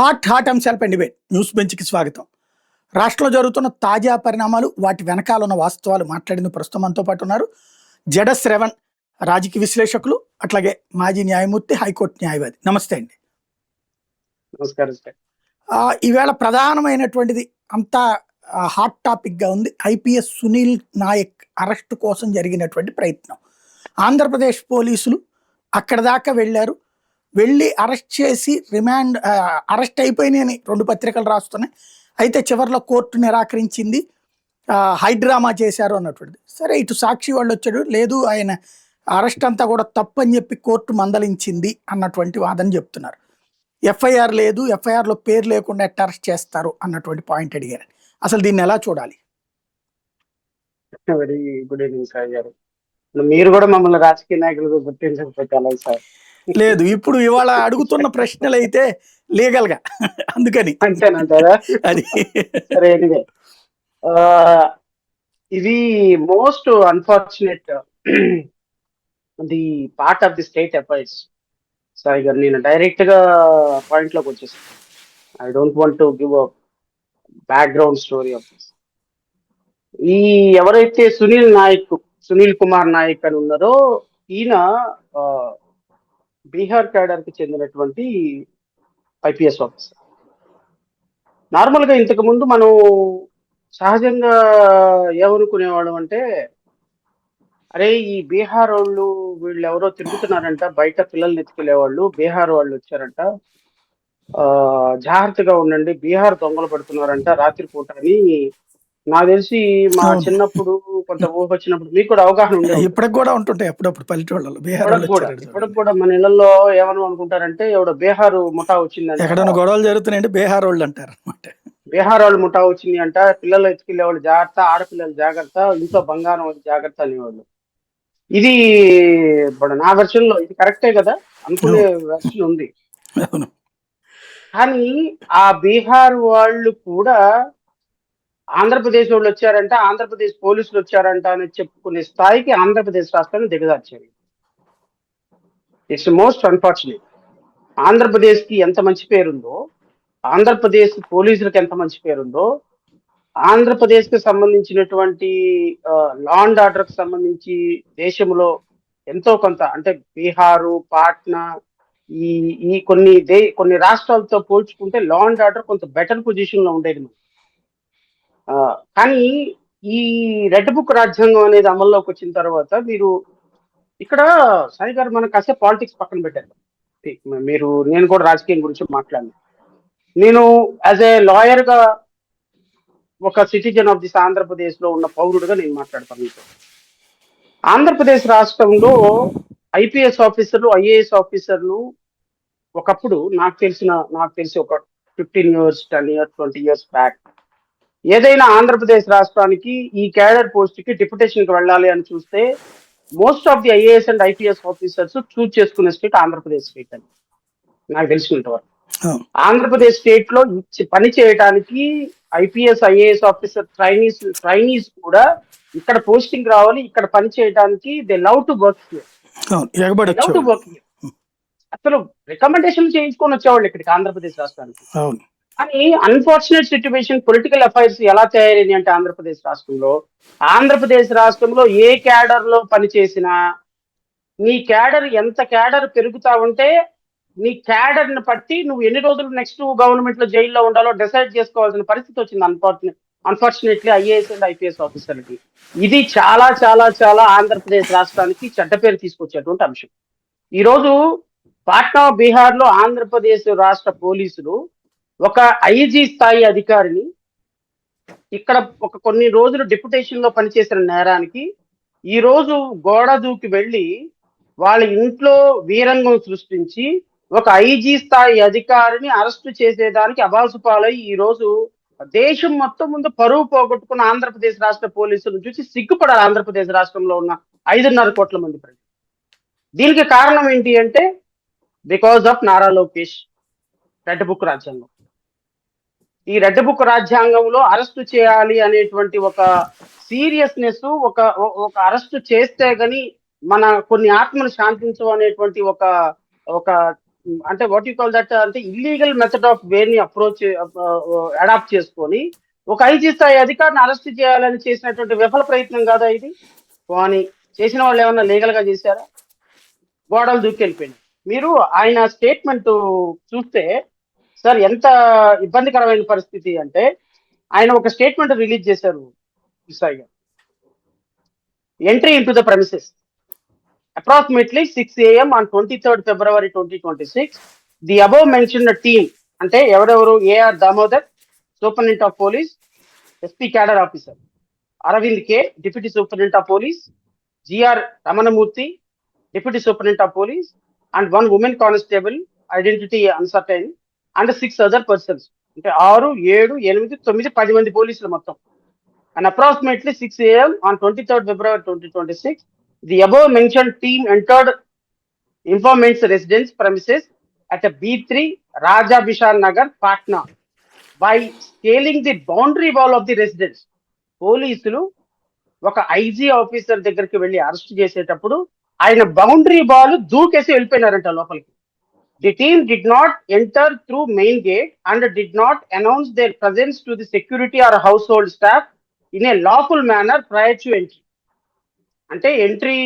Hot అంశాలపై debate news బెంచ్కి స్వాగతం. రాష్ట్రంలో జరుగుతున్న తాజా పరిణామాలు, వాటి వెనకాల ఉన్న వాస్తవాలు మాట్లాడిన ప్రస్తుతం మనతో పాటు ఉన్నారు జడ శ్రవణ్, రాజకీయ విశ్లేషకులు, అట్లాగే మాజీ న్యాయమూర్తి, హైకోర్టు న్యాయవాది. నమస్తే అండి. నమస్కారం సార్. ఈవేళ ప్రధానమైనటువంటిది అంతా హాట్ టాపిక్గా ఉంది. ఐపీఎస్ సునీల్ నాయక్ అరెస్టు కోసం జరిగినటువంటి ప్రయత్నం. ఆంధ్రప్రదేశ్ పోలీసులు అక్కడ దాకా వెళ్ళారు. వెళ్ళి అరెస్ట్ చేసి అరెస్ట్ అయిపోయినాయని 2 పత్రికలు రాస్తున్నాయి. అయితే చివరిలో కోర్టు నిరాకరించింది, హైడ్రామా చేశారు అన్నటువంటిది. సరే, ఇటు సాక్షి వాళ్ళు వచ్చాడు, లేదు ఆయన అరెస్ట్ అంతా కూడా తప్పని చెప్పి కోర్టు మందలించింది అన్నటువంటి వాదన చెప్తున్నారు. ఎఫ్ఐఆర్ లేదు, ఎఫ్ఐఆర్లో పేరు లేకుండా ఎట్లా అరెస్ట్ చేస్తారు అన్నటువంటి పాయింట్ అడిగారు. అసలు దీన్ని ఎలా చూడాలి? వెరీ గుడ్ ఈవినింగ్ సార్ గారు. మీరు కూడా మమ్మల్ని రాజకీయ నాయకులు గుర్తించకపోతే సార్. లేదు, ఇప్పుడు ఇవాళ అడుగుతున్న ప్రశ్నలు అయితే లీగల్ గా, అందుకని అంతేనంటారా? అది సరే. ఇది most unfortunate the part of the state affairs sir గారు. నేను డైరెక్ట్ గా పాయింట్ లోకి వచ్చేసాను. I don't want to give a background story of this. ఈ ఎవరైతే సునీల్ కుమార్ నాయక్ అని ఉన్నారో, ఈయన బీహార్ క్యాడర్ కి చెందినటువంటి ఐపీఎస్ ఆఫీసర్. నార్మల్ గా ఇంతకు ముందు మనం సహజంగా ఏమనుకునేవాళ్ళం అంటే, అరే ఈ బీహార్ వాళ్ళు వీళ్ళు ఎవరో తిరుగుతున్నారంట, బయట పిల్లల్ని ఎత్తుకెళ్లేవాళ్ళు బీహార్ వాళ్ళు వచ్చారంట, జాగ్రత్తగా ఉండండి, బీహార్ దొంగలు పడుతున్నారంట రాత్రిపూట అని. నాకు తెలిసి మా చిన్నప్పుడు కొంత ఊహ వచ్చినప్పుడు మీకు కూడా అవగాహన ఉండేది. ఇప్పటికి కూడా ఉంటుంటాయి అప్పుడప్పుడు పల్లెటూళ్ళలో. ఇప్పటికి కూడా మన ఇళ్లలో ఏమని అనుకుంటారంటే, ఎవడో బీహార్ ముఠా వచ్చిందంటే, ఎక్కడైనా గొడవలు జరుగుతున్నాయంటే బీహార్ వాళ్ళు అంటారు అనమాట. బీహార్ వాళ్ళు ముఠా వచ్చింది అంట, పిల్లలు ఎత్తుకెళ్లే వాళ్ళు జాగ్రత్త, ఆడపిల్లలు జాగ్రత్త, ఇంట్లో బంగారం జాగ్రత్త అనేవాళ్ళు. ఇది ఇప్పుడు నా వెర్షన్ లో ఇది కరెక్టే కదా అనుకునే వెర్షన్ ఉంది. కానీ ఆ బీహార్ వాళ్ళు కూడా ఆంధ్రప్రదేశ్ వాళ్ళు వచ్చారంట, ఆంధ్రప్రదేశ్ పోలీసులు వచ్చారంట అని చెప్పుకునే స్థాయికి ఆంధ్రప్రదేశ్ రాష్ట్రాన్ని దిగజార్చారు. It's most unfortunate. ఆంధ్రప్రదేశ్ కి ఎంత మంచి పేరుందో, ఆంధ్రప్రదేశ్ పోలీసులకు ఎంత మంచి పేరుందో, ఆంధ్రప్రదేశ్ కి సంబంధించినటువంటి లా అండ్ ఆర్డర్ కి సంబంధించి దేశంలో ఎంతో కొంత, అంటే బీహారు, పాట్నా, ఈ కొన్ని రాష్ట్రాలతో పోల్చుకుంటే లా అండ్ ఆర్డర్ కొంత బెటర్ పొజిషన్ లో ఉండేది. కానీ ఈ రెడ్ బుక్ రాజ్యాంగం అనేది అమల్లోకి వచ్చిన తర్వాత మీరు ఇక్కడ సాయి గారు మనం కాసేపు పాలిటిక్స్ పక్కన పెట్టారు. నేను కూడా రాజకీయం గురించి మాట్లాడాను. నేను యాజ్ ఏ లాయర్ గా, ఒక సిటిజన్ ఆఫ్ దిస్ ఆంధ్రప్రదేశ్ లో ఉన్న పౌరుడుగా నేను మాట్లాడతాను మీతో. ఆంధ్రప్రదేశ్ రాష్ట్రంలో ఐపీఎస్ ఆఫీసర్లు, ఐఏఎస్ ఆఫీసర్లు ఒకప్పుడు నాకు తెలిసి ఒక 15 years, 10 years, 20 years బ్యాక్ ఏదైనా ఆంధ్రప్రదేశ్ రాష్ట్రానికి ఈ క్యాడర్ పోస్ట్ కి డిప్యుటేషన్ కి వెళ్ళాలి అని చూస్తే most of the IAS and IPS officers choose చేసుకునే స్టేట్ ఆంధ్రప్రదేశ్ స్టేట్ అని నాకు తెలిసినంత వరకు. ఆంధ్రప్రదేశ్ స్టేట్ లో పని చేయడానికి ఐపీఎస్, ఐఏఎస్ ఆఫీసర్ ట్రైనీస్ కూడా ఇక్కడ పోస్టింగ్ రావాలి, ఇక్కడ పని చేయడానికి they love to work here. అసలు రికమెండేషన్ చేయించుకొని వచ్చేవాళ్ళు ఇక్కడికి ఆంధ్రప్రదేశ్ రాష్ట్రానికి. కానీ అన్ఫార్చునేట్ సిచ్యువేషన్, పొలిటికల్ అఫైర్స్ ఎలా తయారైంది అంటే ఆంధ్రప్రదేశ్ రాష్ట్రంలో ఏ క్యాడర్ లో పనిచేసినా నీ క్యాడర్ ఎంత క్యాడర్ పెరుగుతా ఉంటే నీ క్యాడర్ ని బట్టి నువ్వు ఎన్ని రోజులు నెక్స్ట్ గవర్నమెంట్ లో జైల్లో ఉండాలో డిసైడ్ చేసుకోవాల్సిన పరిస్థితి వచ్చింది అన్ఫార్చునేట్లీ ఐఏఎస్ అండ్ ఐపీఎస్ ఆఫీసర్లకి. ఇది చాలా చాలా చాలా ఆంధ్రప్రదేశ్ రాష్ట్రానికి చెడ్డ పేరు తీసుకొచ్చేటువంటి అంశం. ఈ రోజు పాట్నా, బీహార్ లో ఆంధ్రప్రదేశ్ రాష్ట్ర పోలీసులు ఒక ఐజీ స్థాయి అధికారిని ఇక్కడ కొన్ని రోజులు డిప్యుటేషన్ లో పనిచేసిన నేరానికి ఈ రోజు గోడ దూకి వెళ్ళి వాళ్ళ ఇంట్లో వీరంగం సృష్టించి ఒక ఐజీ స్థాయి అధికారిని అరెస్టు చేసేదానికి అబాసుపాలై ఈ రోజు దేశం మొత్తం ముందు పరువు పోగొట్టుకున్న ఆంధ్రప్రదేశ్ రాష్ట్ర పోలీసులను చూసి సిగ్గుపడాలి ఆంధ్రప్రదేశ్ రాష్ట్రంలో ఉన్న 5.5 కోట్ల మంది ప్రజలు. దీనికి కారణం ఏంటి అంటే because of Nara Lokesh red book రాజ్యాంగం. ఈ రెడ్ బుక్ రాజ్యాంగంలో అరెస్టు చేయాలి అనేటువంటి ఒక సీరియస్నెస్, ఒక అరెస్టు చేస్తే గాని మన కొన్ని ఆత్మలు శాంతించవు అనేటువంటి ఒక అంటే వాట్ యూ కాల్ దట్ అంటే ఇల్లీగల్ మెథడ్ ఆఫ్ వేని అప్రోచ్ అడాప్ట్ చేసుకొని ఒక ఐజీ స్థాయి అధికారిని అరెస్ట్ చేయాలని చేసినటువంటి విఫల ప్రయత్నం కాదా ఇది? కానీ చేసిన వాళ్ళు ఏమన్నా లీగల్ గా చేశారా? గోడలు దూకెళ్ళిపోయింది. మీరు ఆయన స్టేట్మెంట్ చూస్తే సార్ ఎంత ఇబ్బందికరమైన పరిస్థితి అంటే, ఆయన ఒక స్టేట్మెంట్ రిలీజ్ చేశారు సాయి గారు. Entry into the premises approximately 6 a.m. on 23rd February 2026, the above mentioned team, అంటే ఎవరెవరు, A R Damodar superintendent of police, SP cadre officer, Aravind K deputy superintendent of police, G R Ramanamurthy deputy superintendent of police, and 1 women constable identity uncertain, and 6 other persons, అంటే 6, 7, 8, 9, 10 మంది పోలీసులు మొత్తం. And approximately 6 a.m. on 23rd February 2026, the above mentioned team entered informant's residence premises at a B3 Raja Bishan Nagar, Patna, by scaling the boundary wall of the residence. పోలీసులు ఒక IG officer దగ్గరికి వెళ్ళి arrest చేసేటప్పుడు ఆయన boundary wall దూకేసి వెళ్ళిపోయినారంట లోపలికి. The team did not enter through main gate and did not announce their presence to the security or household staff in a lawful manner prior to entry. అంటే entry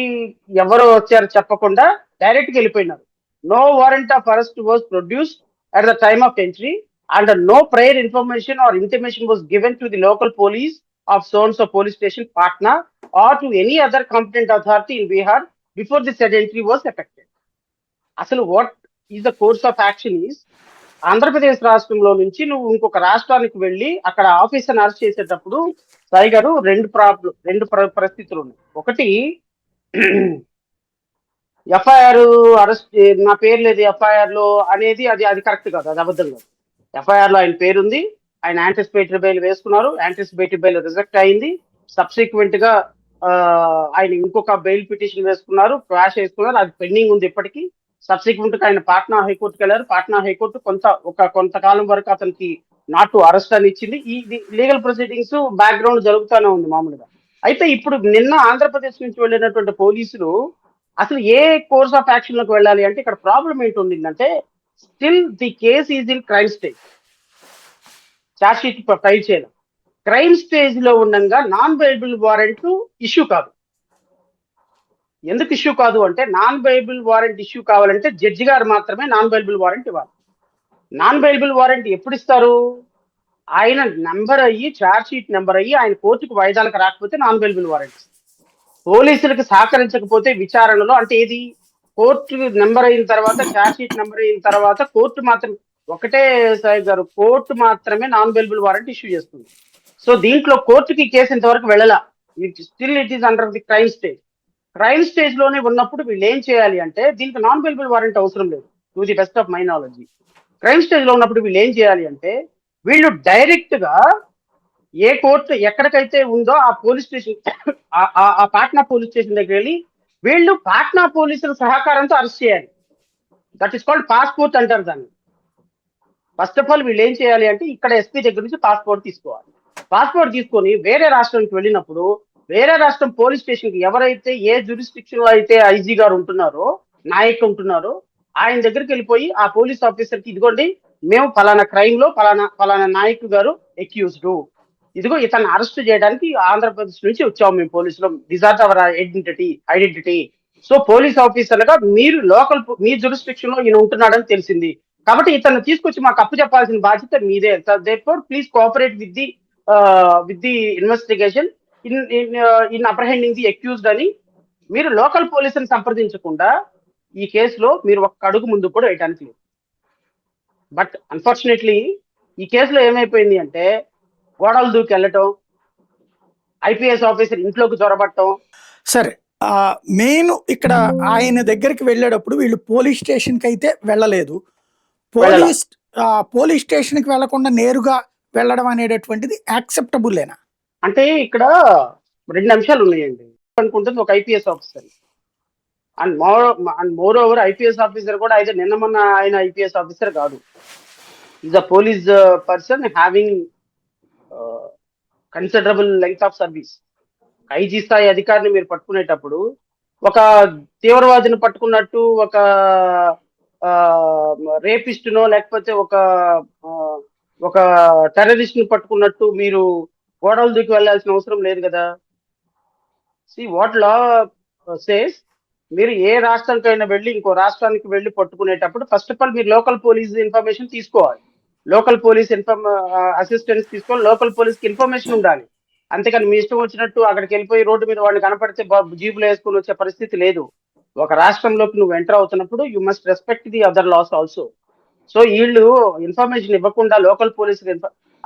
ఎవరు వచ్చారు చెప్పకుండా direct గా వెళ్ళిపోయినారు. No warrant of arrest was produced at the time of entry and no prior information or intimation was given to the local police of సోన్సో police station Patna or to any other competent authority in Bihar before the said entry was effected. అసలు what is the course of action is, Andhra Pradesh రాష్ట్రంలో నుంచి నువ్వు ఇంకొక రాష్ట్రానికి వెళ్ళి అక్కడ officer arrest చేసేటప్పుడు సాయి గారు రెండు పరిస్థితులు ఉన్నాయి. ఒకటి, ఎఫ్ఐఆర్ అరెస్ట్ నా పేరు లేదు ఎఫ్ఐఆర్ లో అనేది అది కరెక్ట్ కాదు, అది అబద్ధం కాదు. ఎఫ్ఐఆర్ లో ఆయన పేరుంది, ఆయన యాంటిసిపేటరీ బెయిల్ వేసుకున్నారు, యాంటిసిపేటరీ బెయిల్ రిజెక్ట్ అయింది. సబ్సిక్వెంట్ గా ఆయన ఇంకొక బెయిల్ పిటిషన్ వేసుకున్నారు, క్వాష్ వేసుకున్నారు, అది పెండింగ్ ఉంది ఇప్పటికీ. సబ్సిక్వెంట్ గా ఆయన పాట్నా హైకోర్టుకి వెళ్ళారు. పాట్నా హైకోర్టు కొంతకాలం వరకు అతనికి నాట్ టు అరెస్ట్ అని ఇచ్చింది. ఈ లీగల్ ప్రొసీడింగ్స్ బ్యాక్గ్రౌండ్ జరుగుతూనే ఉంది మామూలుగా. అయితే ఇప్పుడు నిన్న ఆంధ్రప్రదేశ్ నుంచి వెళ్ళినటువంటి పోలీసులు అసలు ఏ కోర్స్ ఆఫ్ యాక్షన్ లోకి వెళ్ళాలి అంటే, ఇక్కడ ప్రాబ్లం ఏంటి ఉండిందంటే, still the case is in crime stage, charge sheet file చేయాలి. క్రైమ్ స్టేజ్ లో ఉండగా నాన్ బెయిలబుల్ వారెంట్ ఇష్యూ కాదు. ఎందుకు ఇష్యూ కాదు అంటే, నాన్ బెయిలబుల్ వారెంట్ ఇష్యూ కావాలంటే జడ్జి గారు మాత్రమే నాన్ బెయిలబుల్ వారెంట్ ఇవ్వాలి. నాన్ బెయిలబుల్ వారెంట్ ఎప్పుడు ఇస్తారు? ఆయన నెంబర్ అయ్యి, ఛార్జ్ షీట్ నెంబర్ అయ్యి ఆయన కోర్టుకు వాయిదాలకు రాకపోతే నాన్ బెయిలబుల్ వారెంట్. పోలీసులకు సహకరించకపోతే విచారణలో, అంటే ఏది, కోర్టు నెంబర్ అయిన తర్వాత, ఛార్జ్ షీట్ నెంబర్ అయిన తర్వాత కోర్టు మాత్రం ఒకటే సాయి గారు, కోర్టు మాత్రమే నాన్ బెయిలబుల్ వారెంట్ ఇష్యూ చేస్తుంది. సో దీంట్లో కోర్టుకి కేసు ఇంతవరకు వెళ్ళలా, still it is under the crime stage. Crime stage లోనే ఉన్నప్పుడు వీళ్ళు ఏం చేయాలి అంటే, దీనికి నాన్ బెయిలబుల్ వారెంట్ అవసరం లేదు, to the best of my knowledge. Crime stage లో ఉన్నప్పుడు వీళ్ళు ఏం చేయాలి అంటే, వీళ్ళు డైరెక్ట్ గా ఏ కోర్టు ఎక్కడికైతే ఉందో ఆ పోలీస్ స్టేషన్, ఆ పాట్నా పోలీస్ స్టేషన్ దగ్గర వెళ్ళి వీళ్ళు పాట్నా పోలీసుల సహకారంతో అరెస్ట్ చేయాలి. దట్ ఈస్ కాల్డ్ పాస్పోర్ట్ అంటారు దాన్ని. ఫస్ట్ ఆఫ్ ఆల్ వీళ్ళు ఏం చేయాలి అంటే, ఇక్కడ ఎస్పీ దగ్గర నుంచి పాస్పోర్ట్ తీసుకోవాలి. పాస్పోర్ట్ తీసుకొని వేరే రాష్ట్రానికి వెళ్ళినప్పుడు, వేరే రాష్ట్రం పోలీస్ స్టేషన్ కి ఎవరైతే ఏ జ్యూరిస్డిక్షన్ లో అయితే ఐజీ గారు ఉంటున్నారో, నాయక్ ఉంటున్నారో, ఆయన దగ్గరికి వెళ్ళిపోయి ఆ పోలీస్ ఆఫీసర్ కి, ఇదిగోండి మేము ఫలానా క్రైమ్ లో ఫలానా నాయక్ గారు అక్యూజ్డ్, ఇదిగో ఇతను అరెస్ట్ చేయడానికి ఆంధ్రప్రదేశ్ నుంచి వచ్చాము మేము పోలీసులో, this are our identity. So police ఆఫీసర్గా మీరు లోకల్, మీ జ్యూరిస్డిక్షన్ లో ఈయన ఉంటున్నాడని తెలిసింది కాబట్టి ఇతను తీసుకొచ్చి మాకు అప్పు చెప్పాల్సిన బాధ్యత మీదే. Therefore please cooperate with the investigation in apprehending the accused అని మీరు లోకల్ పోలీసుని సంప్రదించకుండా ఈ కేసులో మీరు ఒక్క అడుగు ముందు కూడా వేయడానికి లేదు. బట్ అన్ఫార్చునేట్లీ ఈ కేసులో ఏమైపోయింది అంటే, గోడలు దూకి వెళ్ళటం, ఐపీఎస్ ఆఫీసర్ ఇంట్లోకి చొరబట్టడం. సరే, మెయిన్ ఇక్కడ ఆయన దగ్గరికి వెళ్ళేటప్పుడు వీళ్ళు పోలీస్ స్టేషన్కి అయితే వెళ్ళలేదు. పోలీస్ స్టేషన్కి వెళ్లకుండా నేరుగా వెళ్ళడం అనేటటువంటిది యాక్సెప్టబుల్లేనా? అంటే ఇక్కడ రెండు అంశాలు ఉన్నాయండి. అనుకుంటుంది ఒక IPS officer, and more over IPS officer కూడా అయితే నిన్న మొన్న ఆయన ఐపీఎస్ ఆఫీసర్ కాదు, is a police person having considerable length of service. IG స్థాయి అధికారిని మీరు పట్టుకునేటప్పుడు ఒక తీవ్రవాదిని పట్టుకున్నట్టు, ఒక రేపిస్ట్నో లేకపోతే ఆ, ఒక టెర్రరిస్ట్ ని పట్టుకున్నట్టు మీరు గోడలు దూకి వెళ్ళాల్సిన అవసరం లేదు కదా. సి వాట్ లా సేస్, మీరు ఏ రాష్ట్రానికైనా వెళ్ళి ఇంకో రాష్ట్రానికి వెళ్ళి పట్టుకునేటప్పుడు ఫస్ట్ ఆఫ్ ఆల్ మీరు లోకల్ పోలీస్ ఇన్ఫర్మేషన్ తీసుకోవాలి. లోకల్ పోలీస్ అసిస్టెన్స్ తీసుకోవాలి. లోకల్ పోలీస్కి ఇన్ఫర్మేషన్ ఉండాలి. అంతేకాని మీ ఇష్టం వచ్చినట్టు అక్కడికి వెళ్ళిపోయి రోడ్డు మీద వాడిని కనపడితే జీబులో వేసుకుని వచ్చే పరిస్థితి లేదు. ఒక రాష్ట్రంలోకి నువ్వు ఎంటర్ అవుతున్నప్పుడు you must respect the other loss also. So వీళ్ళు ఇన్ఫర్మేషన్ ఇవ్వకుండా లోకల్ పోలీస్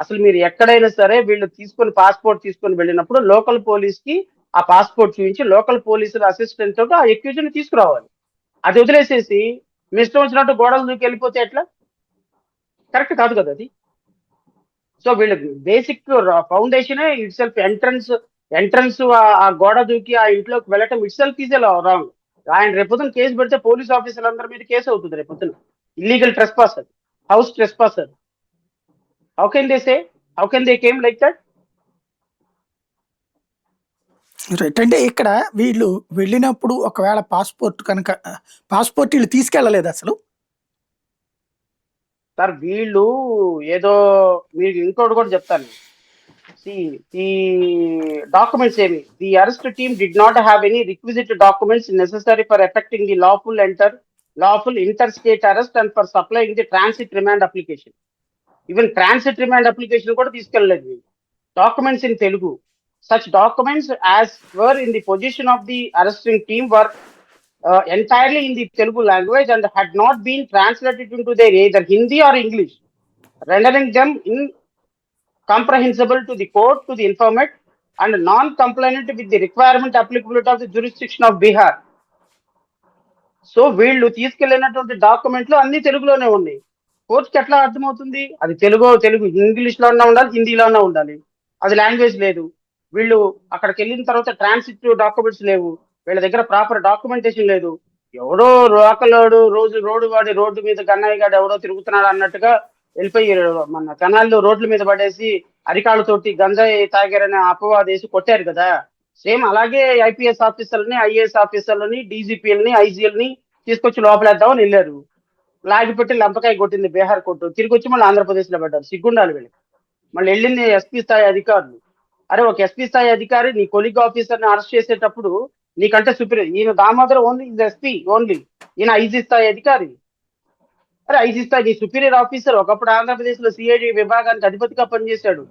అసలు మీరు ఎక్కడైనా సరే వీళ్ళు తీసుకొని పాస్పోర్ట్ తీసుకొని వెళ్ళినప్పుడు లోకల్ పోలీస్ కి ఆ పాస్పోర్ట్ చూపించి లోకల్ పోలీసుల అసిస్టెంట్ తోటి ఆ ఎక్యూజ్ ని తీసుకురావాలి. అది వదిలేసేసి మీ ఇష్టం వచ్చినట్టు గోడలు దూకి వెళ్ళిపోతే ఎట్లా? కరెక్ట్ కాదు కదా అది. సో వీళ్ళ basic foundation it self entrance ఆ గోడ దూకి ఆ ఇంట్లోకి వెళ్ళటం ఇట్ సెల్ఫ్ ఈజ్ రాంగ్. ఆయన రేపొద్దున కేసు పెడితే పోలీస్ ఆఫీసర్లందరి మీద కేసు అవుతుంది రేపొద్దున. Illegal trespasser, house trespasser. How can they say, how can they came like that? Right. అంటే ఇక్కడ వీళ్ళు వెళ్ళినప్పుడు ఒకవేళ పాస్పోర్ట్ వీళ్ళు తీసుకెళ్ళలేదు అసలు. సార్ వీళ్ళు ఏదో, మీకు ఇంకోటి కూడా చెప్తాను. ఈ డాక్యుమెంట్స్ ఏమి, the arrest team did not have any requisite documents necessary for effecting the lawful interstate arrest and for supplying the transit remand application. Even transit remand application కూడా తీసుకెళ్ళలేదు. Documents in Telugu. Such documents as were in the possession of the arresting team were entirely in the Telugu language and had not been translated into their either Hindi or English, rendering them incomprehensible to the court, to the informant, and non-compliant with the requirement applicability of the jurisdiction of Bihar. So వీళ్ళు తీసుకెళ్ళినటువంటి డాక్యుమెంట్లు అన్ని తెలుగులోనే ఉన్నాయి. కోర్టుకి ఎట్లా అర్థమవుతుంది? అది Telugu English లో ఉండాలి, హిందీలోనే ఉండాలి. అది లాంగ్వేజ్ లేదు. వీళ్ళు అక్కడికి వెళ్ళిన తర్వాత ట్రాన్సిట్ డాక్యుమెంట్స్ లేవు, వీళ్ళ దగ్గర ప్రాపర్ డాక్యుమెంటేషన్ లేదు. ఎవడో లోకలోడు రోడ్డు వాడి రోడ్డు మీద గన్నయ్య గాడు ఎవడో తిరుగుతున్నాడు అన్నట్టుగా వెళ్ళిపోయి మన కనాల్లో రోడ్ల మీద పడేసి అరికాళ్ళతోటి గంజాయి తాగారని అపవాదేసి కొట్టారు కదా. సేమ్ అలాగే ఐపీఎస్ ఆఫీసర్లని, ఐఏఎస్ ఆఫీసర్లని, డీజీపీలని, ఐజీఎల్ని తీసుకొచ్చి లోపలేద్దామని వెళ్ళారు. లాగిపెట్టి లంపకాయ కొట్టింది బీహార్ కోర్టు. తిరిగి వచ్చి మళ్ళీ ఆంధ్రప్రదేశ్ లో పడ్డారు. సిగ్గుండాలి వీళ్ళకి. మళ్ళీ వెళ్ళింది ఎస్పీ స్థాయి అధికారులు. అరే ఒక ఎస్పీ స్థాయి అధికారి నీ కొలీగ్ ఆఫీసర్ ని అరెస్ట్ చేసేటప్పుడు నీకంటే సుపీరియర్. ఈయన దామోదర్ ఓన్లీ ఎస్పీ ఓన్లీ, ఈయన ఐజీ స్థాయి అధికారి. అరే ఐజీ స్థాయి నీ సుపీరియర్ ఆఫీసర్. ఒకప్పుడు ఆంధ్రప్రదేశ్ లో సిఐడి విభాగానికి అధిపతిగా పనిచేశాడు.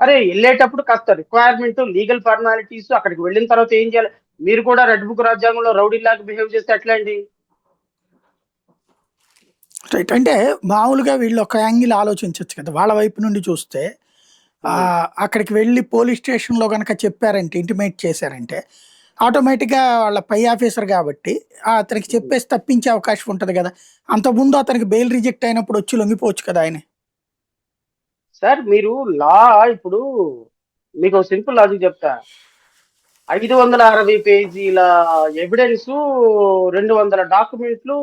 అరే వెళ్ళేటప్పుడు కాస్త రిక్వైర్మెంట్, లీగల్ ఫార్మాలిటీస్, అక్కడికి వెళ్ళిన తర్వాత ఏం చేయాలి? మీరు కూడా రెడ్ బుక్ రాజ్యాంగంలో రౌడీలాగా బిహేవ్ చేస్తే ఎట్లా అండి? రైట్. అంటే మామూలుగా వీళ్ళు ఒక యాంగిల్ ఆలోచించవచ్చు కదా, వాళ్ళ వైపు నుండి చూస్తే. అక్కడికి వెళ్ళి పోలీస్ స్టేషన్లో కనుక చెప్పారంటే, ఇంటిమేట్ చేశారంటే ఆటోమేటిక్గా వాళ్ళ పై ఆఫీసర్ కాబట్టి అతనికి చెప్పేసి తప్పించే అవకాశం ఉంటుంది కదా. అంతకుముందు అతనికి బెయిల్ రిజెక్ట్ అయినప్పుడు వచ్చి లొంగిపోవచ్చు కదా ఆయన. సార్ మీరు లా, ఇప్పుడు మీకు సింపుల్ లాజిక్ చెప్తా. 560 పేజీల ఎవిడెన్స్, 200 డాక్యుమెంట్లు,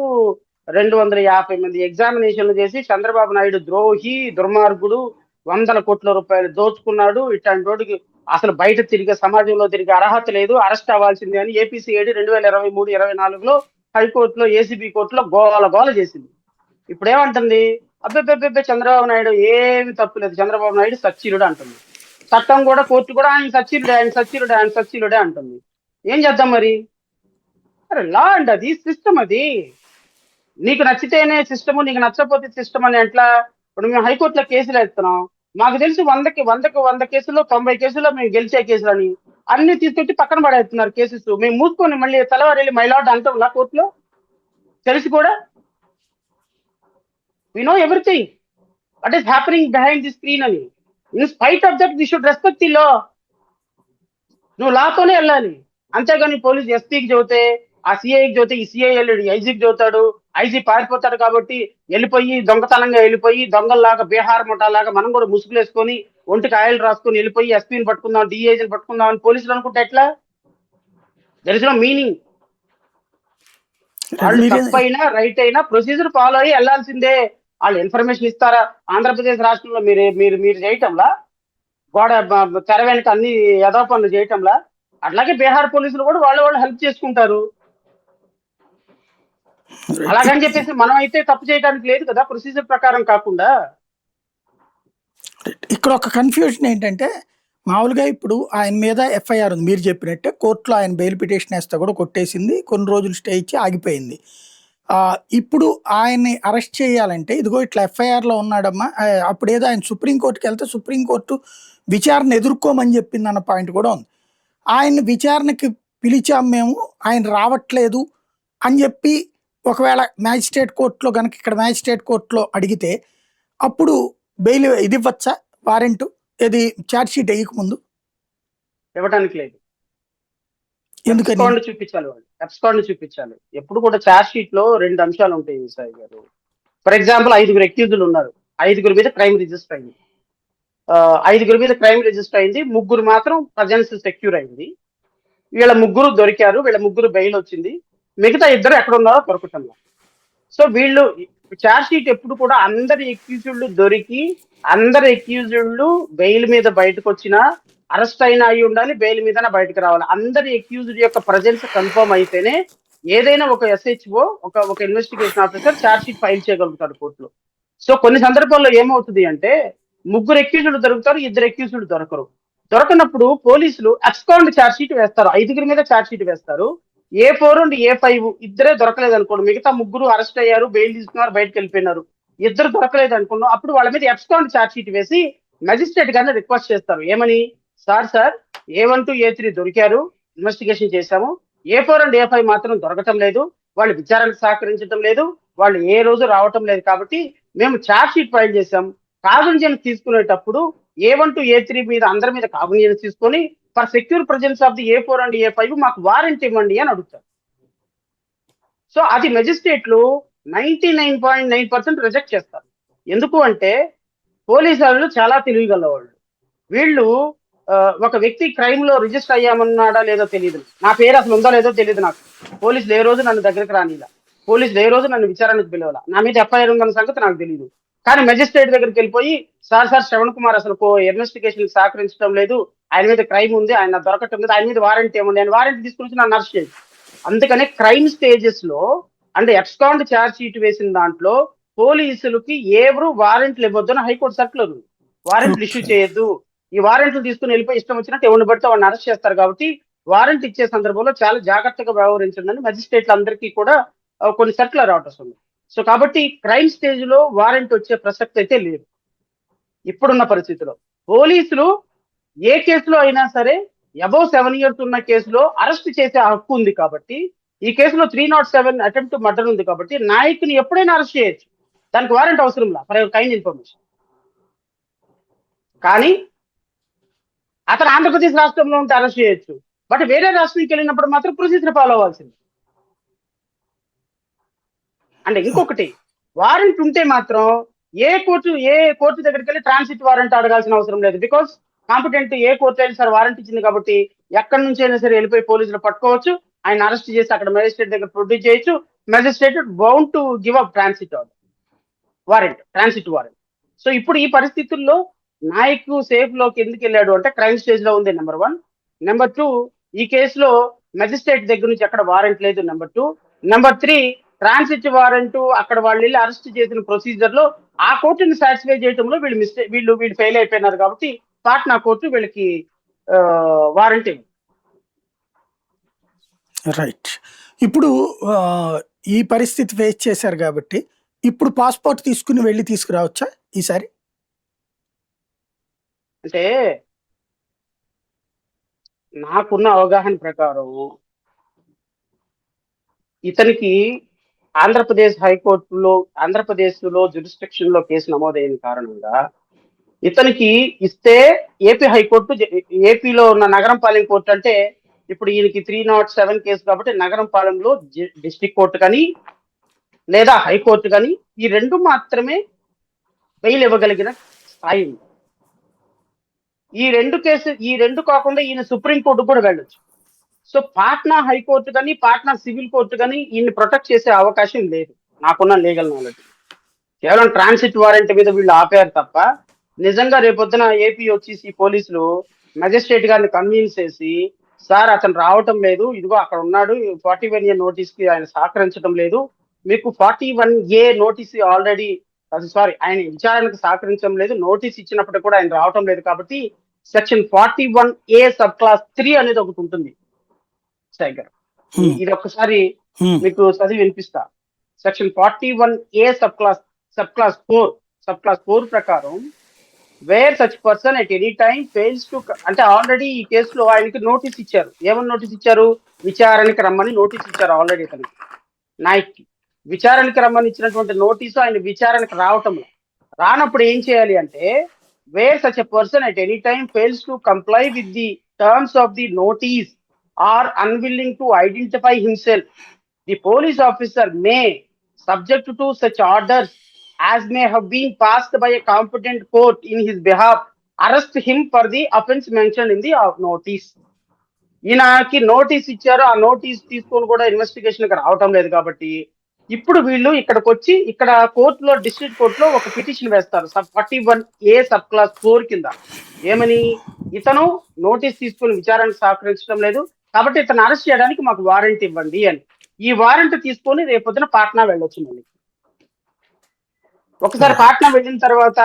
250 మంది ఎగ్జామినేషన్లు చేసి చంద్రబాబు నాయుడు ద్రోహి, దుర్మార్గుడు, 100 కోట్ల రూపాయలు దోచుకున్నాడు, ఇట్లాంటి వాడికి అసలు బయట తిరిగే సమాజంలో తిరిగే అర్హత లేదు, అరెస్ట్ అవ్వాల్సిందే అని ఏపీసీఐడి 2023-24లో హైకోర్టులో, ఏసీబీ కోర్టులో గోల చేసింది. ఇప్పుడు ఏమంటుంది? అబ్బే చంద్రబాబు నాయుడు ఏమి తప్పులేదు, చంద్రబాబు నాయుడు సచ్చీలుడు అంటుంది. చట్టం కూడా, కోర్టు కూడా ఆయన సచ్చీలుడే అంటుంది. ఏం చేద్దాం మరి? అరే లా అండి, అది సిస్టమ్. అది నీకు నచ్చితేనే సిస్టమ్, నీకు నచ్చకపోతే సిస్టమ్ అని ఎట్లా? ఇప్పుడు మేము హైకోర్టులో కేసులు వేస్తున్నాం, మాకు తెలిసి 100 కేసుల్లో 90 కేసుల్లో మేము గెలిచే కేసులని అన్ని తీసుకొచ్చి పక్కన పడేస్తున్నారు కేసెస్. మేము మూసుకొని మళ్ళీ తెల్లవారు వెళ్ళి మైలాడ్ అంటాం కోర్టులో తెలిసి కూడా. We know everything what is happening behind the screen అని. In spite of that we should respect the law. నువ్వు లాతోనే వెళ్ళాలి, అంతేగాని పోలీస్ ఎస్పీకి చెబితే, ఆ సిఐకి చెబితే ఈ సిఐ వెళ్ళాడు ఐజీకి చెబుతాడు, ఐజీ పారిపోతాడు కాబట్టి వెళ్ళిపోయి దొంగతనంగా వెళ్ళిపోయి దొంగల్లాగా బీహార్ ముఠాలాగా మనం కూడా ముసుగులేసుకొని ఒంటికి ఆయిల్ రాసుకొని వెళ్ళిపోయి ఎస్పీని పట్టుకుందాం, డిఐజీని పట్టుకుందాం అని పోలీసులు అనుకుంటే ఎట్లా? There is no meaning. వాళ్ళు తప్పైనా రైట్ అయినా ప్రొసీజర్ ఫాలో అయ్యి వెళ్ళాల్సిందే. వాళ్ళు ఇన్ఫర్మేషన్ ఇస్తారా? ఆంధ్రప్రదేశ్ రాష్ట్రంలో మీరు చేయటంలా, గోడ తెర వెనుక అన్ని యథా పనులు చేయటంలా, అట్లాగే బీహార్ పోలీసులు కూడా వాళ్ళు హెల్ప్ చేసుకుంటారు. అలాగని చెప్పేసి మనం అయితే తప్పు చేయడానికి లేదు కదా, ప్రొసీజర్ ప్రకారం కాకుండా. ఇక్కడ ఒక కన్ఫ్యూజన్ ఏంటంటే మామూలుగా ఇప్పుడు ఆయన మీద ఎఫ్ఐఆర్ ఉంది, మీరు చెప్పినట్టే కోర్టులో ఆయన బెయిల్ పిటిషన్ వేస్తే కూడా కొట్టేసింది, కొన్ని రోజులు స్టే ఇచ్చి ఆగిపోయింది. ఇప్పుడు ఆయన్ని అరెస్ట్ చేయాలంటే ఇదిగో ఇట్లా ఎఫ్ఐఆర్లో ఉన్నాడమ్మా, అప్పుడు ఏదో ఆయన సుప్రీంకోర్టుకి వెళ్తే సుప్రీంకోర్టు విచారణ ఎదుర్కోమని చెప్పింది అన్న పాయింట్ కూడా ఉంది. ఆయన్ని విచారణకి పిలిచాం మేము, ఆయన రావట్లేదు అని చెప్పి ఒకవేళ మ్యాజిస్ట్రేట్ కోర్టులో కనుక ఇక్కడ మ్యాజిస్ట్రేట్ కోర్టులో అడిగితే అప్పుడు బెయిల్ ఇది ఇవ్వచ్చా, వారెంట్ ఏది ఛార్జ్ షీట్ వేయకముందు? ఇవ్వడానికి లేదు. ఎందుకని? అబ్స్కాండ్ చూపించాలి. ఎప్పుడు కూడా ఛార్జ్ షీట్ లో 2 అంశాలు ఉంటాయి సాయి గారు. ఫర్ ఎగ్జాంపుల్ 5 అక్యూజులు ఉన్నారు, 5 మీద క్రైమ్ రిజిస్టర్ అయింది. 5 మీద క్రైమ్ రిజిస్టర్ అయింది, 3 మాత్రం ప్రజెన్స్ సెక్యూర్ అయింది. వీళ్ళ 3 దొరికారు, వీళ్ళ 3 బెయిల్ వచ్చింది, మిగతా 2 ఎక్కడ ఉన్నారో దొరకటం. సో వీళ్ళు ఛార్జ్ షీట్ ఎప్పుడు కూడా అందరి ఎక్యూజ్డ్లు దొరికి అందరి ఎక్యూజ్డ్లు బెయిల్ మీద బయటకు వచ్చినా అరెస్ట్ అయినా అయి ఉండాలి, బెయిల్ మీద బయటకు రావాలి. అందరి ఎక్యూజ్డ్ యొక్క ప్రజెన్స్ కన్ఫర్మ్ అయితేనే ఏదైనా ఒక ఎస్హెచ్ఓ ఒక investigation officer charge sheet file చేయగలుగుతాడు కోర్టులో. సో కొన్ని సందర్భాల్లో ఏమవుతుంది అంటే 3 ఎక్యూజ్డ్లు దొరుకుతారు, 2 ఎక్యూజ్డ్లు దొరకరు. దొరకనప్పుడు పోలీసులు అబ్స్కాండ్ ఛార్జ్ షీట్ వేస్తారు, 5 మీద ఛార్జ్ షీట్ వేస్తారు. A4 అండ్ A5 ఇద్దరే దొరకలేదు అనుకోండి, మిగతా 3 అరెస్ట్ అయ్యారు, బెయిల్ తీసుకున్నారు, బయటకు వెళ్ళిపోయినారు, 2 దొరకలేదు అనుకున్నాం, అప్పుడు వాళ్ళ మీద అబ్స్కాండ్ ఛార్జ్ షీట్ వేసి మెజిస్ట్రేట్ గారిని రిక్వెస్ట్ చేస్తారు. ఏమని? సార్ A1 to A3 దొరికారు, ఇన్వెస్టిగేషన్ చేశాము, A4 అండ్ A5 మాత్రం దొరకటం లేదు, వాళ్ళు విచారణకు సహకరించడం లేదు, వాళ్ళు ఏ రోజు రావటం లేదు, కాబట్టి మేము ఛార్జ్ షీట్ ఫైల్ చేశాం. కాగ్నిజెన్స్ తీసుకునేటప్పుడు A1 to A3 మీద అందరి మీద కాగ్నిజెన్స్ తీసుకొని for secure presence of the A4 and A5 మాకు వారెంట్ ఇవ్వండి అని అడుగుతారు. సో అది మెజిస్ట్రేట్లు 99.9% రిజెక్ట్ చేస్తారు. ఎందుకు అంటే పోలీసు వాళ్ళు చాలా తెలివిగల వాళ్ళు. వీళ్ళు ఒక వ్యక్తి క్రైమ్ లో రిజిస్టర్ అయ్యామన్నాడా లేదో తెలియదు, నా పేరు అసలు ఉందో లేదో తెలియదు నాకు, పోలీసులు ఏ రోజు నన్ను దగ్గరికి రానిలా, పోలీసులు ఏ రోజు నన్ను విచారణకు పిలవాల, నా మీద ఎఫ్ఐఆర్ ఉందన్న సంగతి నాకు తెలియదు. కానీ మెజిస్ట్రేట్ దగ్గరికి వెళ్ళిపోయి సార్ శ్రవణ్ కుమార్ అసలు ఇన్వెస్టిగేషన్ సహకరించడం లేదు, ఆయన మీద క్రైమ్ ఉంది, ఆయన దొరకటం లేదు, ఆయన మీద వారెంట్ ఏముంది, ఆయన వారెంట్ తీసుకుని నన్ను అరెస్ట్ చేయదు. అందుకనే క్రైమ్ స్టేజెస్ లో అంటే అబ్స్కాండ్ ఛార్జ్ షీట్ వేసిన దాంట్లో పోలీసులకి ఎవరు వారెంట్లు ఇవ్వద్దు అని హైకోర్టు సర్కులర్ ఉంది. వారెంట్లు ఇష్యూ చేయొద్దు, ఈ వారెంట్లు తీసుకుని వెళ్ళిపోయి ఇష్టం వచ్చినట్టు ఎవరిని పడితే వాడిని అరెస్ట్ చేస్తారు, కాబట్టి వారెంట్ ఇచ్చే సందర్భంలో చాలా జాగ్రత్తగా వ్యవహరించండి మెజిస్ట్రేట్లు అందరికీ కూడా కొన్ని సర్కులర్ ఆర్డర్స్ ఉన్నాయి. సో కాబట్టి క్రైమ్ స్టేజ్ లో వారెంట్ వచ్చే ప్రసక్తి అయితే లేదు ఇప్పుడున్న పరిస్థితిలో. పోలీసులు ఏ కేసులో అయినా సరే అబౌవ్ 7 years ఉన్న కేసులో అరెస్ట్ చేసే హక్కు ఉంది, కాబట్టి ఈ కేసులో 307 అటెంప్ట్ మర్డర్ ఉంది, కాబట్టి నాయకుని ఎప్పుడైనా అరెస్ట్ చేయొచ్చు, దానికి వారెంట్ అవసరం లా ఫర్ కైండ్ ఇన్ఫర్మేషన్. కానీ అతను ఆంధ్రప్రదేశ్ రాష్ట్రంలో ఉంటే అరెస్ట్ చేయొచ్చు, బట్ వేరే రాష్ట్రానికి వెళ్ళినప్పుడు మాత్రం ప్రొసీజర్ ఫాలో అవ్వాల్సింది. అంటే ఇంకొకటి, వారెంట్ ఉంటే మాత్రం ఏ కోర్టు దగ్గరికి వెళ్ళి ట్రాన్సిట్ వారెంట్ అడగాల్సిన అవసరం లేదు, బికాస్ కాంపిటెంట్ ఏ కోర్టు అయినా సరే వారెంట్ ఇచ్చింది కాబట్టి ఎక్కడి నుంచి అయినా సరే వెళ్ళిపోయి పోలీసులు పట్టుకోవచ్చు, ఆయన అరెస్ట్ చేసి అక్కడ మెజిస్ట్రేట్ దగ్గర ప్రొడ్యూస్ చేయొచ్చు, magistrate bound to give up transit warrant. So ఇప్పుడు ఈ పరిస్థితుల్లో నాయక్ సేఫ్ లోకి ఎందుకు వెళ్ళాడు అంటే క్రైమ్ స్టేజ్ లో ఉంది, నెంబర్ 1. నెంబర్ 2, ఈ కేసులో మెజిస్ట్రేట్ దగ్గర నుంచి ఎక్కడ వారెంట్ లేదు, నెంబర్ 2. నెంబర్ 3, ట్రాన్సిట్ వారెంట్ అక్కడ వాళ్ళు వెళ్ళి అరెస్ట్ చేసిన ప్రొసీజర్ లో ఆ కోర్టుని సాటిస్ఫై చేయడంలో వీళ్ళు ఫెయిల్ అయిపోయినారు, కాబట్టి పాట్నా కోర్టు వీళ్ళకి వారెంట్ ఇవ్వండి. రైట్. ఇప్పుడు ఈ పరిస్థితి ఫేస్ చేశారు కాబట్టి ఇప్పుడు పాస్పోర్ట్ తీసుకుని వెళ్ళి తీసుకురావచ్చా ఈసారి? అంటే నాకున్న అవగాహన ప్రకారం ఇతనికి ఆంధ్రప్రదేశ్ లో జ్యూరిస్డిక్షన్ లో కేసు నమోదైన కారణంగా ఇతనికి ఇస్తే ఏపీ హైకోర్టు, ఏపీలో ఉన్న నగరంపాలెం కోర్టు, అంటే ఇప్పుడు ఈయనకి 307 కేసు కాబట్టి నగరంపాలెంలో డిస్ట్రిక్ట్ కోర్టు కానీ లేదా హైకోర్టు కానీ ఈ 2 మాత్రమే బెయిల్ ఇవ్వగలిగిన స్థాయి. ఈ 2 కాకుండా ఈయన సుప్రీంకోర్టు కూడా వెళ్ళొచ్చు. సో పాట్నా హైకోర్టు కానీ పాట్నా సివిల్ కోర్టు కానీ ఈయన్ని ప్రొటెక్ట్ చేసే అవకాశం లేదు నాకున్న లీగల్ నాలెడ్జ్. కేవలం ట్రాన్సిట్ వారెంట్ మీద వీళ్ళు ఆపారు తప్ప నిజంగా రేపొద్దున ఏపీ వచ్చేసి పోలీసులు మెజిస్ట్రేట్ గారిని కన్విన్స్ చేసి సార్ అతను రావటం లేదు, ఇదిగో అక్కడ ఉన్నాడు, 41 year నోటీస్ కి ఆయన సహకరించడం లేదు, మీకు 41A నోటీస్ ఆల్రెడీ, సారీ, ఆయన విచారణకు సహకరించడం లేదు, నోటీస్ ఇచ్చినప్పుడు కూడా ఆయన రావటం లేదు, కాబట్టి సెక్షన్ 41A సబ్ క్లాస్ 3 అనేది ఒకటి ఉంటుంది సాయి గారు. ఇది ఒక్కసారి మీకు చదివి వినిపిస్తా. సెక్షన్ 41A సబ్ క్లాస్ 4 ప్రకారం, wear such person at any time fails to, అంటే ఆల్రెడీ ఈ కేసులో ఆయనకి నోటీస్ ఇచ్చారు. ఏమని నోటీస్ ఇచ్చారు? విచారణకి రమ్మని నోటీస్ ఇచ్చారు ఆల్రెడీ. అతనికి నాయక్కి విచారణకి రమ్మని ఇచ్చినటువంటి నోటీసు ఆయన విచారణకు రానప్పుడు ఏం చేయాలి అంటే, wear such a person at any time fails to comply with the terms of the notice are unwilling to identify himself, the police officer May, subject to such orders as may have been passed by a competent court in his behalf, arrest him for the offense mentioned in the notice. ఈయనకి notice ఇచ్చారు, ఆ notice తీసుకొని కూడా investigation రావటం లేదు, కాబట్టి ఇప్పుడు వీళ్ళు ఇక్కడికి వచ్చి ఇక్కడ కోర్టులో, డిస్ట్రిక్ట్ కోర్టులో ఒక పిటిషన్ వేస్తారు 41A సబ్ క్లాస్ 4 కింద. ఏమని? ఇతను నోటీస్ తీసుకుని విచారణకు సహకరించడం లేదు, కాబట్టి ఇతను అరెస్ట్ చేయడానికి మాకు వారెంట్ ఇవ్వండి అని. ఈ వారెంట్ తీసుకొని రేపొద్దున పాట్నా వెళ్ళొచ్చు. మళ్ళీ ఒకసారి పాట్నా వెళ్ళిన తర్వాత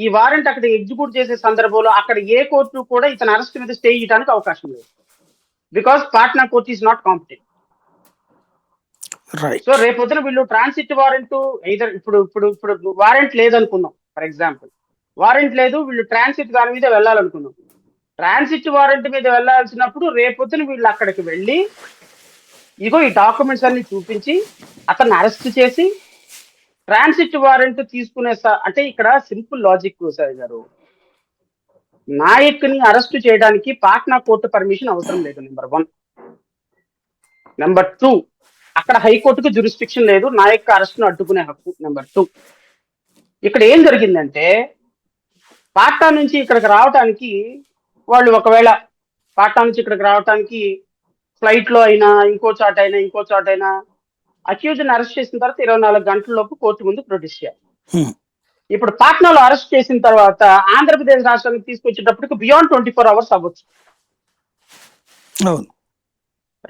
ఈ వారెంట్ అక్కడ ఎగ్జిక్యూట్ చేసే సందర్భంలో అక్కడ ఏ కోర్టు కూడా ఇతను అరెస్ట్ మీద స్టే చేయడానికి అవకాశం లేదు, because Patna court is not competent. So రేపొద్దున వీళ్ళు ట్రాన్సిట్ వారెంట్, ఇప్పుడు వారెంట్ లేదనుకుందాం, ఫర్ ఎగ్జాంపుల్ వారెంట్ లేదు, వీళ్ళు ట్రాన్సిట్ దాని మీద వెళ్ళాలనుకున్నాం. ట్రాన్సిట్ వారెంట్ మీద వెళ్ళాల్సినప్పుడు రేపొద్దున వీళ్ళు అక్కడికి వెళ్ళి ఇగో ఈ డాక్యుమెంట్స్ అన్ని చూపించి అతన్ని అరెస్ట్ చేసి ట్రాన్సిట్ వారెంట్ తీసుకునే అంటే ఇక్కడ సింపుల్ లాజిక్ సాయి గారు, నాయక్ని అరెస్ట్ చేయడానికి పాట్నా కోర్టు పర్మిషన్ అవసరం లేదు, నెంబర్ 1. నెంబర్ 2, అక్కడ హైకోర్టుకు జ్యూరిస్డిక్షన్ లేదు నాయక్ అరెస్ట్ను అడ్డుకునే హక్కు. నెంబర్ 2, ఇక్కడ ఏం జరిగిందంటే, పాట్నా నుంచి ఇక్కడికి రావడానికి వాళ్ళు, ఒకవేళ పాట్నా నుంచి ఇక్కడికి రావడానికి ఫ్లైట్ లో అయినా ఇంకో చోట అయినా అక్యూజ్ని అరెస్ట్ చేసిన తర్వాత 24 గంటల లోపు కోర్టు ముందు ప్రొడ్యూస్ చేయాలి. ఇప్పుడు పాట్నాలో అరెస్ట్ చేసిన తర్వాత ఆంధ్రప్రదేశ్ రాష్ట్రానికి తీసుకొచ్చేటప్పటికి బియాండ్ 24 అవర్స్ అవ్వచ్చు.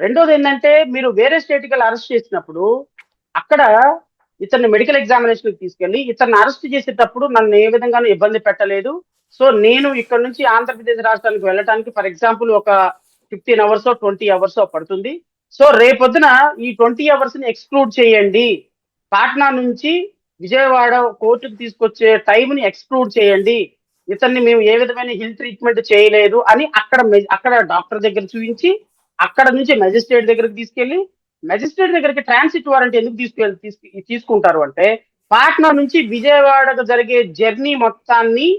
రెండోది ఏంటంటే, మీరు వేరే స్టేట్ కి అరెస్ట్ చేసినప్పుడు అక్కడ ఇతన్ని మెడికల్ ఎగ్జామినేషన్ తీసుకెళ్లి ఇతన్ని అరెస్ట్ చేసేటప్పుడు నన్ను ఏ విధంగానూ ఇబ్బంది పెట్టలేదు, సో నేను ఇక్కడ నుంచి ఆంధ్రప్రదేశ్ రాష్ట్రానికి వెళ్ళడానికి ఫర్ ఎగ్జాంపుల్ ఒక 15 అవర్స్ 20 అవర్స్ పడుతుంది. సో రేపొద్దున ఈ 20 అవర్స్ ని ఎక్స్క్లూడ్ చేయండి, పాట్నా నుంచి విజయవాడ కోర్టుకు తీసుకొచ్చే టైంని ఎక్స్క్లూడ్ చేయండి, ఇతన్ని మేము ఏ విధమైన హిల్ ట్రీట్మెంట్ చేయలేదు అని అక్కడ డాక్టర్ దగ్గర చూపించి అక్కడ నుంచి మెజిస్ట్రేట్ దగ్గరికి తీసుకెళ్లి, మెజిస్ట్రేట్ దగ్గరికి ట్రాన్సిట్ వారెంట్ ఎందుకు తీసుకుంటారు అంటే, పాట్నా నుంచి విజయవాడకు జరిగే జర్నీ మొత్తాన్ని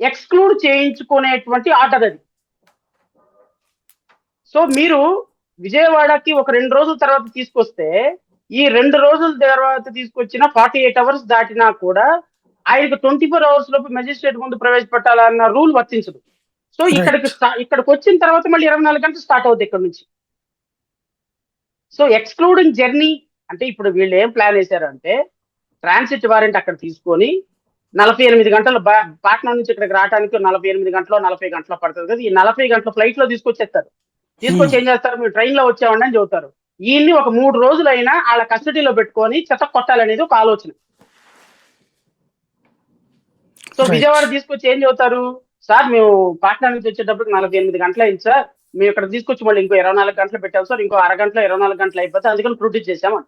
ఎక్స్క్లూడ్ చేయించుకునేటువంటి ఆర్డర్ అది. సో మీరు విజయవాడకి ఒక 2 రోజుల తర్వాత తీసుకొస్తే, ఈ 2 రోజుల తర్వాత తీసుకొచ్చిన 48 అవర్స్ దాటినా కూడా ఆయనకు 24 అవర్స్ లోపు మెజిస్ట్రేట్ ముందు ప్రవేశపెట్టాలన్న రూల్ వర్తించదు. సో ఇక్కడికి వచ్చిన తర్వాత మళ్ళీ 24 గంటలు స్టార్ట్ అవుతుంది ఇక్కడ నుంచి. సో ఎక్స్క్లూడింగ్ జర్నీ అంటే, ఇప్పుడు వీళ్ళు ఏం ప్లాన్ వేశారంటే, ట్రాన్సిట్ వారెంట్ అక్కడ తీసుకొని 48 గంటలు పాట్నా నుంచి ఇక్కడికి రావడానికి 48 గంటలో 40 గంటలో పడుతుంది కదా, ఈ 40 గంటల ఫ్లైట్ లో తీసుకొచ్చేస్తారు. తీసుకొచ్చి ఏం చేస్తారు, మీరు ట్రైన్ లో వచ్చామండి అని చెబుతారు. ఈయన్ని ఒక 3 రోజులైనా వాళ్ళ కస్టడీలో పెట్టుకొని చెత్త కొట్టాలనేది ఒక ఆలోచన. సో విజయవాడ తీసుకొచ్చి ఏం చెబుతారు, సార్ మేము పాట్నా నుంచి వచ్చేటప్పుడు 48 గంటలు అయింది సార్, మేము ఇక్కడ తీసుకొచ్చి మళ్ళీ ఇంకో 24 గంటలు పెట్టాం సార్, ఇంకో అరగంటలో 24 గంటలు అయిపోతే అందుకని ప్రొడ్యూస్ చేసామంట.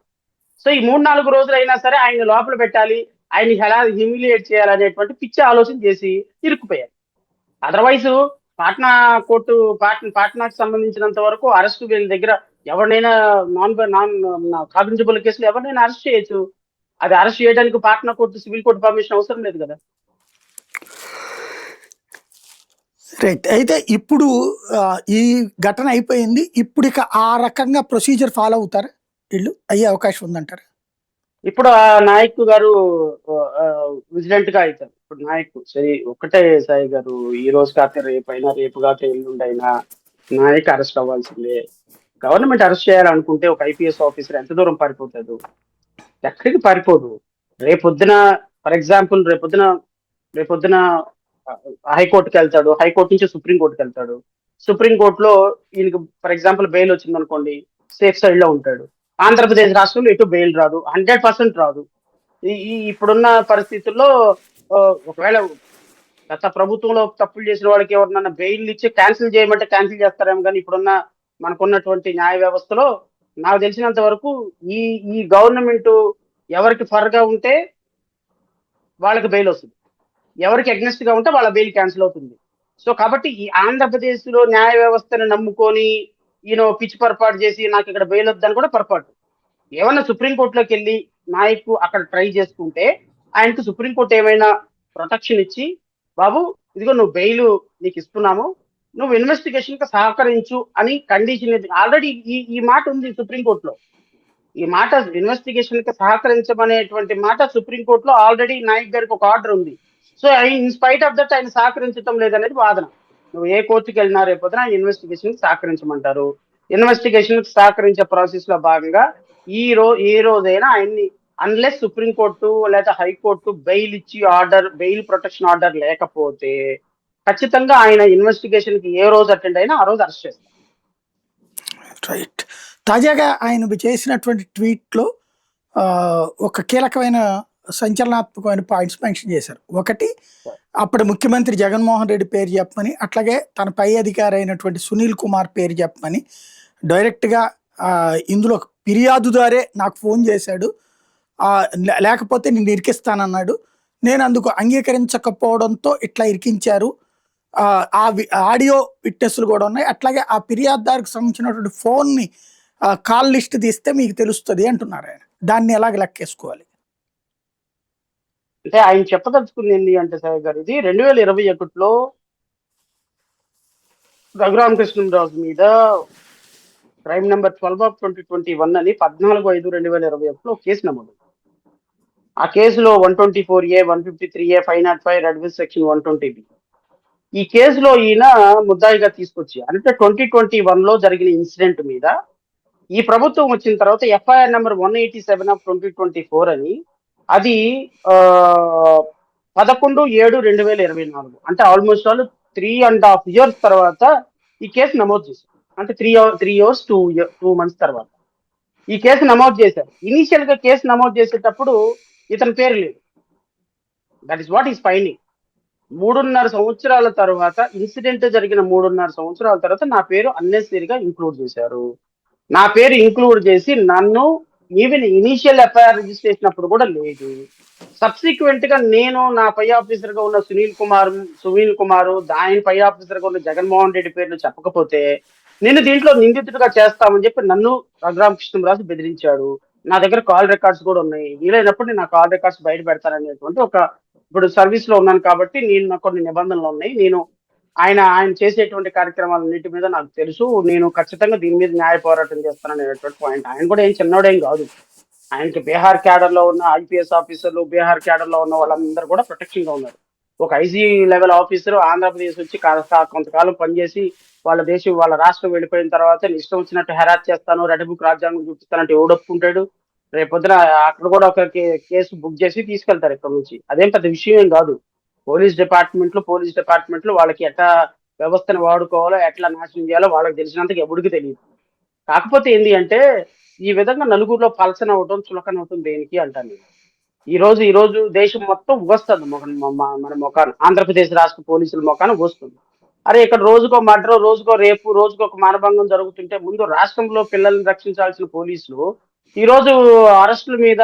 సో ఈ 3-4 రోజులు అయినా సరే ఆయన లోపల పెట్టాలి, ఆయన ఎలా హ్యూమిలియేట్ చేయాలనేటువంటి పిచ్చి ఆలోచన చేసి ఇరుక్కుపోయారు. అదర్వైజ్ పాట్నా కోర్టు, పాట్నాకు సంబంధించినంత వరకు అరెస్ట్ వీళ్ళ దగ్గర ఎవరినైనా నాన్ కాగ్నిజబుల్ కేసులు ఎవరినైనా అరెస్ట్ చేయొచ్చు. అది అరెస్ట్ చేయడానికి Patna court civil court permission అవసరం లేదు కదా. రైట్. అయితే ఇప్పుడు ఈ ఘటన అయిపోయింది, ఇప్పుడు ఇక ఆ రకంగా ప్రొసీజర్ ఫాలో అవుతారు వీళ్ళు, అయ్యే అవకాశం ఉందంటారు. ఇప్పుడు ఆ నాయక్ గారు విజిలెంట్ గా అవుతారు. ఇప్పుడు నాయక్ సరే ఒక్కటే సాయి గారు, ఈ రోజు కాక రేపైనా, రేపు కాక ఎల్లుండైనా నాయక్ అరెస్ట్ అవ్వాల్సిందే. గవర్నమెంట్ అరెస్ట్ చేయాలనుకుంటే ఒక ఐపీఎస్ ఆఫీసర్ ఎంత దూరం పారిపోతాడు? ఎక్కడికి పారిపోదు. రేపొద్దున ఫర్ ఎగ్జాంపుల్ రేపొద్దున హైకోర్టుకి వెళ్తాడు, హైకోర్టు నుంచి సుప్రీంకోర్టుకి వెళ్తాడు, సుప్రీంకోర్టులో ఈయనకి ఫర్ ఎగ్జాంపుల్ బెయిల్ వచ్చింది అనుకోండి, సేఫ్ సైడ్ లో ఉంటాడు. ఆంధ్రప్రదేశ్ రాష్ట్రంలో ఎటు బెయిల్ రాదు, 100% రాదు. ఇప్పుడున్న పరిస్థితుల్లో ఆ, ఒకవేళ గత ప్రభుత్వంలో తప్పులు చేసిన వాళ్ళకి ఎవరినన్నా బెయిల్ ఇచ్చి క్యాన్సిల్ చేయమంటే క్యాన్సిల్ చేస్తారేమో, కానీ ఇప్పుడున్న మనకున్నటువంటి న్యాయ వ్యవస్థలో నాకు తెలిసినంత వరకు ఈ ఈ గవర్నమెంట్ ఎవరికి ఫర్గా ఉంటే వాళ్ళకి బెయిల్ వస్తుంది, ఎవరికి అగ్నెస్ట్ గా ఉంటే వాళ్ళ బెయిల్ క్యాన్సిల్ అవుతుంది. సో కాబట్టి ఈ ఆంధ్రప్రదేశ్ లో న్యాయ వ్యవస్థను నమ్ముకొని పిచ్చి పొరపాటు చేసి నాకు ఇక్కడ బెయిల్ వద్దని కూడా పొరపాటు. ఏమన్నా సుప్రీంకోర్టులోకి వెళ్ళి నాయకు అక్కడ ట్రై చేసుకుంటే ఆయనకు సుప్రీంకోర్టు ఏమైనా ప్రొటెక్షన్ ఇచ్చి, బాబు ఇదిగో నువ్వు బెయిల్ నీకు ఇస్తున్నాము, నువ్వు ఇన్వెస్టిగేషన్ కి సహకరించు అని కండిషన్ ఆల్రెడీ ఈ మాట ఉంది సుప్రీంకోర్టులో. ఈ మాట ఇన్వెస్టిగేషన్ కి సహకరించమనేటువంటి మాట సుప్రీంకోర్టులో ఆల్రెడీ నాయక్ గారికి ఒక ఆర్డర్ ఉంది. So in spite of that ఆయన సహకరించడం లేదనేది వాదన. నువ్వు ఏ కోర్టుకి వెళ్ళినా రేపొద్దున ఆయన ఇన్వెస్టిగేషన్ కి సహకరించమంటారు. ఇన్వెస్టిగేషన్ కి సహకరించే ప్రాసెస్ లో భాగంగా ఏ రోజైనా ఆయన్ని అన్లెస్ సుప్రీంకోర్టు లేదా హైకోర్టు బెయిల్ ఇచ్చి బెయిల్ ప్రొటెక్షన్ ఆర్డర్ లేకపోతే ఖచ్చితంగా ఆయన ఇన్వెస్టిగేషన్ కి ఏ రోజు అటెండ్ అయినా ఆ రోజు అరెస్ట్ చేస్తారు. రైట్. తాజాగా ఆయన చేసినటువంటి ట్వీట్లో ఒక కీలకమైన సంచలనాత్మకమైన పాయింట్స్ మెన్షన్ చేశారు. ఒకటి, అప్పటి ముఖ్యమంత్రి జగన్మోహన్ రెడ్డి పేరు చెప్పమని, అట్లాగే తన పై అధికారి అయినటువంటి సునీల్ కుమార్ పేరు చెప్పమని డైరెక్ట్గా ఇందులో ఫిర్యాదుదారే నాకు ఫోన్ చేశాడు, లేకపోతే నేను ఇరికిస్తానన్నాడు, నేను అందుకు అంగీకరించకపోవడంతో ఇట్లా ఇరికించారు, ఆడియో విట్నెస్లు కూడా ఉన్నాయి, అట్లాగే ఆ ఫిర్యాదుదారుకు సంబంధించినటువంటి ఫోన్ని కాల్ లిస్ట్ తీస్తే మీకు తెలుస్తుంది అంటున్నారు ఆయన. దాన్ని ఎలాగ లెక్కేసుకోవాలి? అంటే ఆయన చెప్పదలుచుకుంది ఏంటి అంటే సాయి గారు, ఇది 2021లో రఘురామకృష్ణరాజు మీద క్రైమ్ నెంబర్ 12/2021 అని 14/5/2021లో కేసు నమోదు. ఆ కేసులో 124A, 153A, 505 red section 120B. ఈ కేసులో ఈయన ముద్దాయిగా తీసుకొచ్చి, అంటే 2021లో జరిగిన ఇన్సిడెంట్ మీద ఈ ప్రభుత్వం వచ్చిన తర్వాత FIR నెంబర్ 187/2024 అని, అది 11/7/2024, అంటే ఆల్మోస్ట్ ఆల్ 3.5 years తర్వాత ఈ కేసు నమోదు చేశారు. అంటే 3 years 2 months తర్వాత ఈ కేసు నమోదు చేశారు. ఇనీషియల్ గా కేసు నమోదు చేసేటప్పుడు ఇతని పేరు లేదు. That is what is finding. 3.5 సంవత్సరాల తర్వాత, ఇన్సిడెంట్ జరిగిన 3.5 సంవత్సరాల తర్వాత నా పేరు అన్నెసరీగా ఇంక్లూడ్ చేశారు. నా పేరు ఇంక్లూడ్ చేసి నన్ను ఈవెన్ ఇనీషియల్ FIR రిజిస్ట్రేషన్ అప్పుడు కూడా లేదు. సబ్సిక్వెంట్ గా నేను నా పై ఆఫీసర్ గా ఉన్న సునీల్ కుమార్, ఆయన పై ఆఫీసర్ గా ఉన్న జగన్మోహన్ రెడ్డి పేర్లు చెప్పకపోతే నేను దీంట్లో నిందితుడిగా చేస్తామని చెప్పి నన్ను రఘురామకృష్ణరాజు బెదిరించాడు. నా దగ్గర కాల్ రికార్డ్స్ కూడా ఉన్నాయి, వీలైనప్పుడు నేను నా కాల్ రికార్డ్స్ బయట పెడతాననేటువంటి ఇప్పుడు సర్వీస్ లో ఉన్నాను కాబట్టి నేను కొన్ని నిబంధనలు ఉన్నాయి. నేను ఆయన చేసేటువంటి కార్యక్రమాలన్నిటి మీద నాకు తెలుసు, నేను ఖచ్చితంగా దీని మీద న్యాయ పోరాటం చేస్తాననేటువంటి పాయింట్. ఆయన కూడా ఏం చిన్నోడేం కాదు. ఆయనకి బీహార్ క్యాడర్ లో ఉన్న IPS ఆఫీసర్లు, బీహార్ క్యాడర్ లో ఉన్న వాళ్ళందరూ కూడా ప్రొటెక్షన్ గా ఉన్నారు. ఒక IC లెవెల్ ఆఫీసర్ ఆంధ్రప్రదేశ్ వచ్చి కొంతకాలం పనిచేసి వాళ్ళ రాష్ట్రం వెళ్ళిపోయిన తర్వాత ఇష్టం వచ్చినట్టు హెరాస్ చేస్తాను, రెడ్ బుక్ రాజ్యాంగం చూపిస్తానంటే ఎవడొప్పుకుంటాడు? రేపొద్దున అక్కడ కూడా ఒక కేసు బుక్ చేసి తీసుకెళ్తారు ఇక్కడ నుంచి. అదేం పెద్ద విషయం ఏం కాదు. పోలీస్ డిపార్ట్మెంట్ లో వాళ్ళకి ఎట్లా వ్యవస్థను వాడుకోవాలో, ఎట్లా నాశనం చేయాలో వాళ్ళకి తెలిసినంతకు ఎవరికి తెలియదు. కాకపోతే ఏంటి అంటే, ఈ విధంగా నలుగురిలో పలసన అవటం, చులకన అవటం దేనికి అంటాను. ఈ రోజు దేశం మొత్తం వస్తుంది మన మొఖాన, ఆంధ్రప్రదేశ్ రాష్ట్ర పోలీసుల మొఖాన వస్తుంది. అరే ఇక్కడ రోజుకో మర్డర్, రోజుకో రేపు, రోజుకో ఒక మానభంగం జరుగుతుంటే ముందు రాష్ట్రంలో పిల్లల్ని రక్షించాల్సిన పోలీసులు ఈ రోజు అరెస్టుల మీద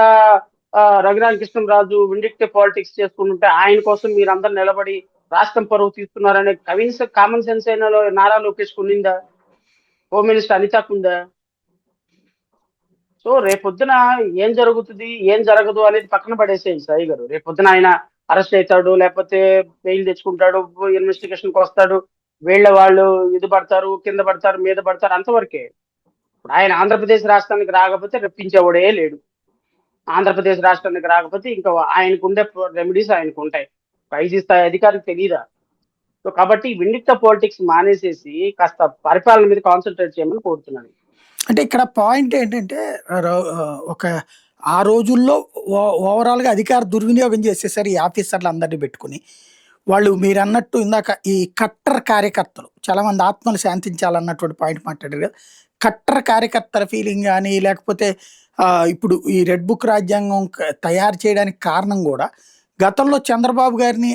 రఘురామకృష్ణరాజు విండిక్టివ్ పాలిటిక్స్ చేసుకుంటుంటే ఆయన కోసం మీరందరూ నిలబడి రాష్ట్రం పరువు తీస్తున్నారనే కామన్ సెన్స్ అయిన నారా లోకేష్ ఉండిందా? హోమ్ మినిస్టర్ అనితకు ఉందా? సో రేపొద్దున ఏం జరుగుతుంది, ఏం జరగదు అనేది పక్కన పడేసేయండి సాయి గారు. రేపొద్దున ఆయన అరెస్ట్ అవుతాడు, లేకపోతే బెయిల్ తెచ్చుకుంటాడు, ఇన్వెస్టిగేషన్కి వస్తాడు, వాళ్ళు ఇది పడతారు, కింద పడతారు, మీద పడతారు, అంతవరకే. ఇప్పుడు ఆయన ఆంధ్రప్రదేశ్ రాష్ట్రానికి రాకపోతే రప్పించేవాడే లేడు. ఆంధ్రప్రదేశ్ రాష్ట్రానికి రాకపోతే ఇంకా ఆయనకు ఉండే రెమెడీస్ ఆయనకు ఉంటాయి. ఐజీ స్థాయి అధికారికి తెలియదా? సో కాబట్టి విండిక్టివ్ పాలిటిక్స్ మానేసేసి కాస్త పరిపాలన మీద కాన్సన్ట్రేట్ చేయమని కోరుతున్నాను. అంటే ఇక్కడ పాయింట్ ఏంటంటే, ఒక ఆ రోజుల్లో ఓవరాల్గా అధికార దుర్వినియోగం చేసేసారు ఈ ఆఫీసర్లు అందరినీ పెట్టుకుని. వాళ్ళు మీరు అన్నట్టు ఇందాక ఈ కట్టర్ కార్యకర్తలు చాలామంది ఆత్మలు శాంతించాలన్నటువంటి పాయింట్ మాట్లాడారు కదా, కట్టర్ కార్యకర్తల ఫీలింగ్ కానీ లేకపోతే ఇప్పుడు ఈ రెడ్ బుక్ రాజ్యాంగం తయారు చేయడానికి కారణం కూడా గతంలో చంద్రబాబు గారిని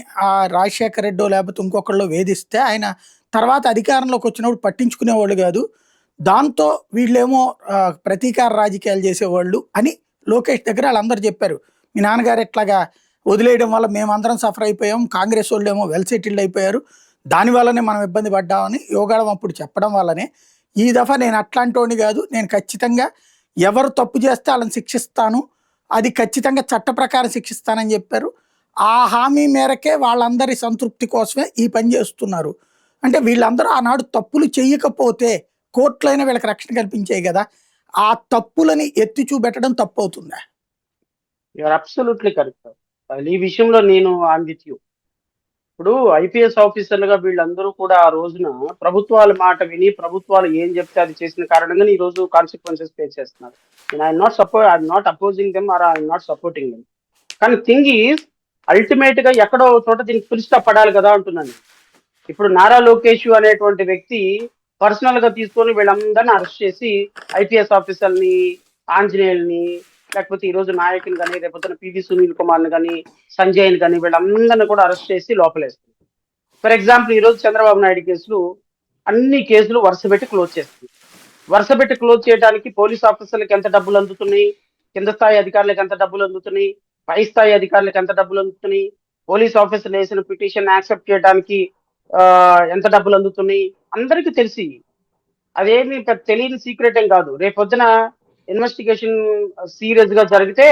రాజశేఖర రెడ్డో లేకపోతే ఇంకొకళ్ళు వేధిస్తే ఆయన తర్వాత అధికారంలోకి వచ్చినప్పుడు పట్టించుకునేవాళ్ళు కాదు. దాంతో వీళ్ళేమో ప్రతీకార రాజకీయాలు చేసేవాళ్ళు అని లోకేష్ దగ్గర వాళ్ళందరూ చెప్పారు. మీ నాన్నగారు ఎట్లాగా వదిలేయడం వల్ల మేమందరం సఫర్ అయిపోయాం, కాంగ్రెస్ వాళ్ళు ఏమో వెల్ సెటిల్డ్ అయిపోయారు, దానివల్లనే మనం ఇబ్బంది పడ్డామని యోగాళం అప్పుడు చెప్పడం వల్లనే ఈ దఫా నేను అట్లాంటి వాడిని కాదు, నేను ఖచ్చితంగా ఎవరు తప్పు చేస్తే వాళ్ళని శిక్షిస్తాను, అది ఖచ్చితంగా చట్ట ప్రకారం శిక్షిస్తానని చెప్పారు. ఆ హామీ మేరకే వాళ్ళందరి సంతృప్తి కోసమే ఈ పని చేస్తున్నారు. అంటే వీళ్ళందరూ ఆనాడు తప్పులు చేయకపోతే కోర్టులైనా వీళ్ళకి రక్షణ కల్పించాయి కదా, ఆ తప్పులని ఎత్తి చూపెట్టడం తప్పు అవుతుందా? You're absolutely correct. ఈ విషయంలో నేను ఐమ్ విత్ యూ. ఇప్పుడు ఐపీఎస్ ఆఫీసర్లుగా వీళ్ళందరూ కూడా ఆ రోజున ప్రభుత్వాల మాట విని ప్రభుత్వాలు ఏం చెప్తే అది చేసిన కారణంగా ఈ రోజు కాన్సిక్వెన్సెస్ ఫేస్ చేస్తున్నారు. I'm not opposing them or I'm not supporting them. కానీ థింగ్ ఈజ్ అల్టిమేట్ గా ఎక్కడో చోట దీనికి ఫుల్ స్టాప్ పడాలి కదా అంటున్నాను. ఇప్పుడు నారా లోకేష్ అనేటువంటి వ్యక్తి పర్సనల్ గా తీసుకొని వీళ్ళందరినీ అరెస్ట్ చేసి ఐపీఎస్ ఆఫీసర్ని, ఆంజనేయుల్ని, లేకపోతే ఈ రోజు నాయకుని కానీ, రేపొద్దున పివి సునీల్ కుమార్ని కానీ, సంజయ్ని కానీ వీళ్ళందరినీ కూడా అరెస్ట్ చేసి లోపలేస్తుంది. ఫర్ ఎగ్జాంపుల్ ఈ రోజు చంద్రబాబు నాయుడు కేసులు అన్ని కేసులు వరుస పెట్టి క్లోజ్ చేస్తుంది. వరుస పెట్టి క్లోజ్ చేయడానికి పోలీస్ ఆఫీసర్లకు ఎంత డబ్బులు అందుతున్నాయి, కింద స్థాయి అధికారులకు ఎంత డబ్బులు అందుతున్నాయి, పై స్థాయి అధికారులకు ఎంత డబ్బులు అందుతున్నాయి, పోలీస్ ఆఫీసర్లు వేసిన పిటిషన్ యాక్సెప్ట్ చేయడానికి ఎంత డబ్బులు అందుతున్నాయి అందరికీ తెలిసి, అదేమి తెలియని సీక్రెట్ ఏం కాదు. రేపొద్దున ఇన్వెస్టిగేషన్ సీరియస్ గా జరిగితే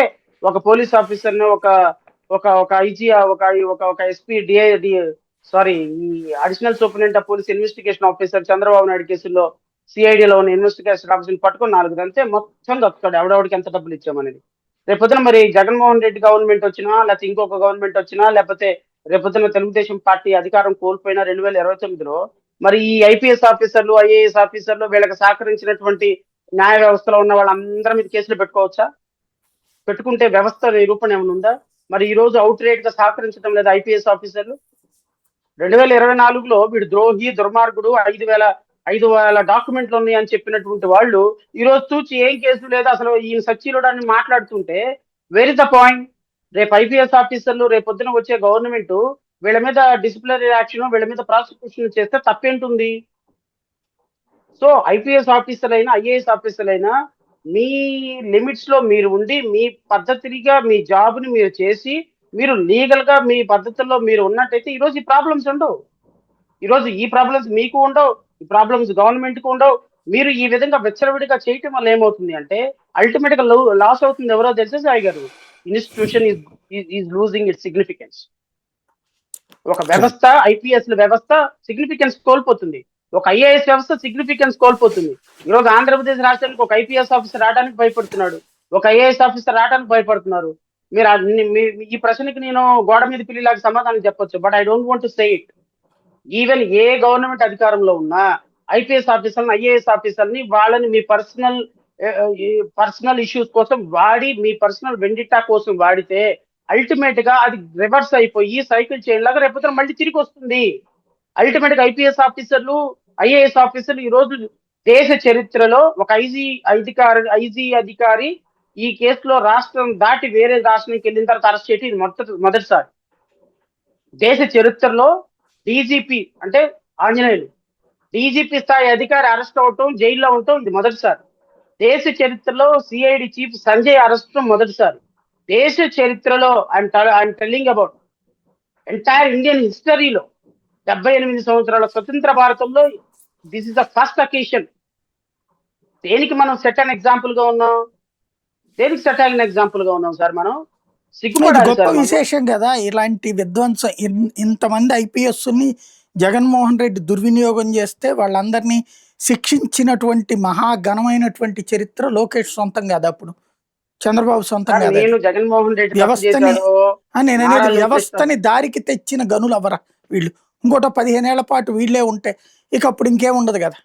ఒక పోలీస్ ఆఫీసర్ ని ఒక ఒక ఒక ఐజీ ఒక ఒక ఒక ఎస్పీ సారీ ఈ additional superintendent of police investigation officer Chandrababu Naidu కేసులో సిఐడిలో ఉన్న ఇన్వెస్టిగేషన్ ఆఫీసర్ పట్టుకొని 4 గంటే మొత్తం దక్కుతాడు ఎవడెవడికి ఎంత డబ్బులు ఇచ్చామనేది. రేపొద్దున మరి జగన్మోహన్ రెడ్డి గవర్నమెంట్ వచ్చినా, లేకపోతే ఇంకొక గవర్నమెంట్ వచ్చినా, లేకపోతే రేపొద్దున తెలుగుదేశం పార్టీ అధికారం కోల్పోయిన 2029లో మరి ఈ ఐపీఎస్ ఆఫీసర్లు, ఐఏఎస్ ఆఫీసర్లు వీళ్ళకి సహకరించినటువంటి న్యాయ వ్యవస్థలో ఉన్న వాళ్ళందరి మీద కేసులు పెట్టుకోవచ్చా? పెట్టుకుంటే వ్యవస్థ నిరూపణ ఏమైనా ఉందా? మరి ఈ రోజు అవుట్ రేట్ గా సహకరించడం లేదా ఐపీఎస్ ఆఫీసర్లు? 2024లో వీడు ద్రోహి, దుర్మార్గుడు, 5,000 డాక్యుమెంట్లు ఉన్నాయని చెప్పినటువంటి వాళ్ళు ఈ రోజు చూచి ఏం కేసు లేదు, అసలు ఈ సచ్చిలోడాన్ని మాట్లాడుతుంటే వేర్ ఇస్ ద పాయింట్? రేపు ఐపీఎస్ ఆఫీసర్లు రేపొద్దున వచ్చే గవర్నమెంట్ వీళ్ళ మీద డిసిప్లినరీ యాక్షన్, వీళ్ళ మీద ప్రాసిక్యూషన్ చేస్తే తప్పేంటుంది? సో ఐపీఎస్ ఆఫీసర్ అయినా, ఐఏఎస్ ఆఫీసర్ అయినా మీ లిమిట్స్ లో మీరు ఉండి, మీ పద్ధతిగా మీ జాబ్ ని మీరు చేసి, మీరు లీగల్ గా మీ పద్ధతుల్లో మీరు ఉన్నట్టయితే ఈ రోజు ఈ ప్రాబ్లమ్స్ ఉండవు. ఈ రోజు ఈ ప్రాబ్లమ్స్ మీకు ఉండవు, ఈ ప్రాబ్లమ్స్ గవర్నమెంట్ కు ఉండవు. మీరు ఈ విధంగా వెచ్చలవిడిగా చేయటం వల్ల ఏమవుతుంది అంటే అల్టిమేట్ గా లాస్ అవుతుంది ఎవరో తెలిసే సాయి గారు. Institution is losing its significance. ఒక వ్యవస్థ, ఐపీఎస్ వ్యవస్థ సిగ్నిఫికెన్స్ కోల్పోతుంది, ఒక ఐఏఎస్ వ్యవస్థ సిగ్నిఫికెన్స్ కోల్పోతుంది. ఈరోజు ఆంధ్రప్రదేశ్ రాష్ట్రానికి ఒక ఐపీఎస్ ఆఫీసర్ రావడానికి భయపడుతున్నాడు, ఒక ఐఏఎస్ ఆఫీసర్ రావడానికి భయపడుతున్నారు. మీరు ఈ ప్రశ్నకి నేను గోడ మీద పిల్లిలాగా సమాధానం చెప్పొచ్చు, but I don't want to say it. Even a government అధికారంలో ఉన్నా ఐపీఎస్ ఆఫీసర్ని, ఐఏఎస్ ఆఫీసర్ని వాళ్ళని మీ పర్సనల్ ఇష్యూస్ కోసం వాడి, మీ పర్సనల్ వెండిటా కోసం వాడితే అల్టిమేట్ గా అది రివర్స్ అయిపోయి సైకిల్ చైన్ లాగా రేపు మళ్ళీ తిరిగి వస్తుంది. అల్టిమేట్ గా ఐపీఎస్ ఆఫీసర్లు, ఐఏఎస్ ఆఫీసర్లు ఈ రోజు దేశ చరిత్రలో ఒక ఐజీ అధికారి ఈ కేసులో రాష్ట్రం దాటి వేరే రాష్ట్రానికి వెళ్ళిన తర్వాత అరెస్ట్ చేయడం ఇది మొదటిసారి. దేశ చరిత్రలో డీజీపీ అంటే ఆంజనేయులు, డీజీపీ స్థాయి అధికారి అరెస్ట్ అవటం, జైల్లో ఉండటం ఇది మొదటిసారి. దేశ చరిత్రలో సిఐడి చీఫ్ సంజయ్ అరెస్ట్ మొదటిసారి. దేశ చరిత్రలో I'm telling about entire Indian హిస్టరీలో 78 సంవత్సరాల స్వతంత్ర భారతంలో this is the first occasion. దేనికి మనం సెట్ అండ్ ఎగ్జాంపుల్ గా ఉన్నాం? దేనికి సెట్ అయిన ఎగ్జాంపుల్ గా ఉన్నాం సార్? మనం గొప్ప విశేషం కదా ఇలాంటి విధ్వంసం. ఇంతమంది ఐపీఎస్ ని జగన్మోహన్ రెడ్డి దుర్వినియోగం చేస్తే వాళ్ళందరినీ శిక్షించినటువంటి మహాఘనమైనటువంటి చరిత్ర లోకేష్ సొంతం కాదు, అప్పుడు చంద్రబాబు సొంతం కాదు. నేను జగన్మోహన్ రెడ్డి నేను అనేది వ్యవస్థని దారికి తెచ్చిన గనులు ఎవరా వీళ్ళు? ఇంకోట 15 ఏళ్ల పాటు వీళ్ళే ఉంటే ఇక అప్పుడు ఇంకేముండదు కదా.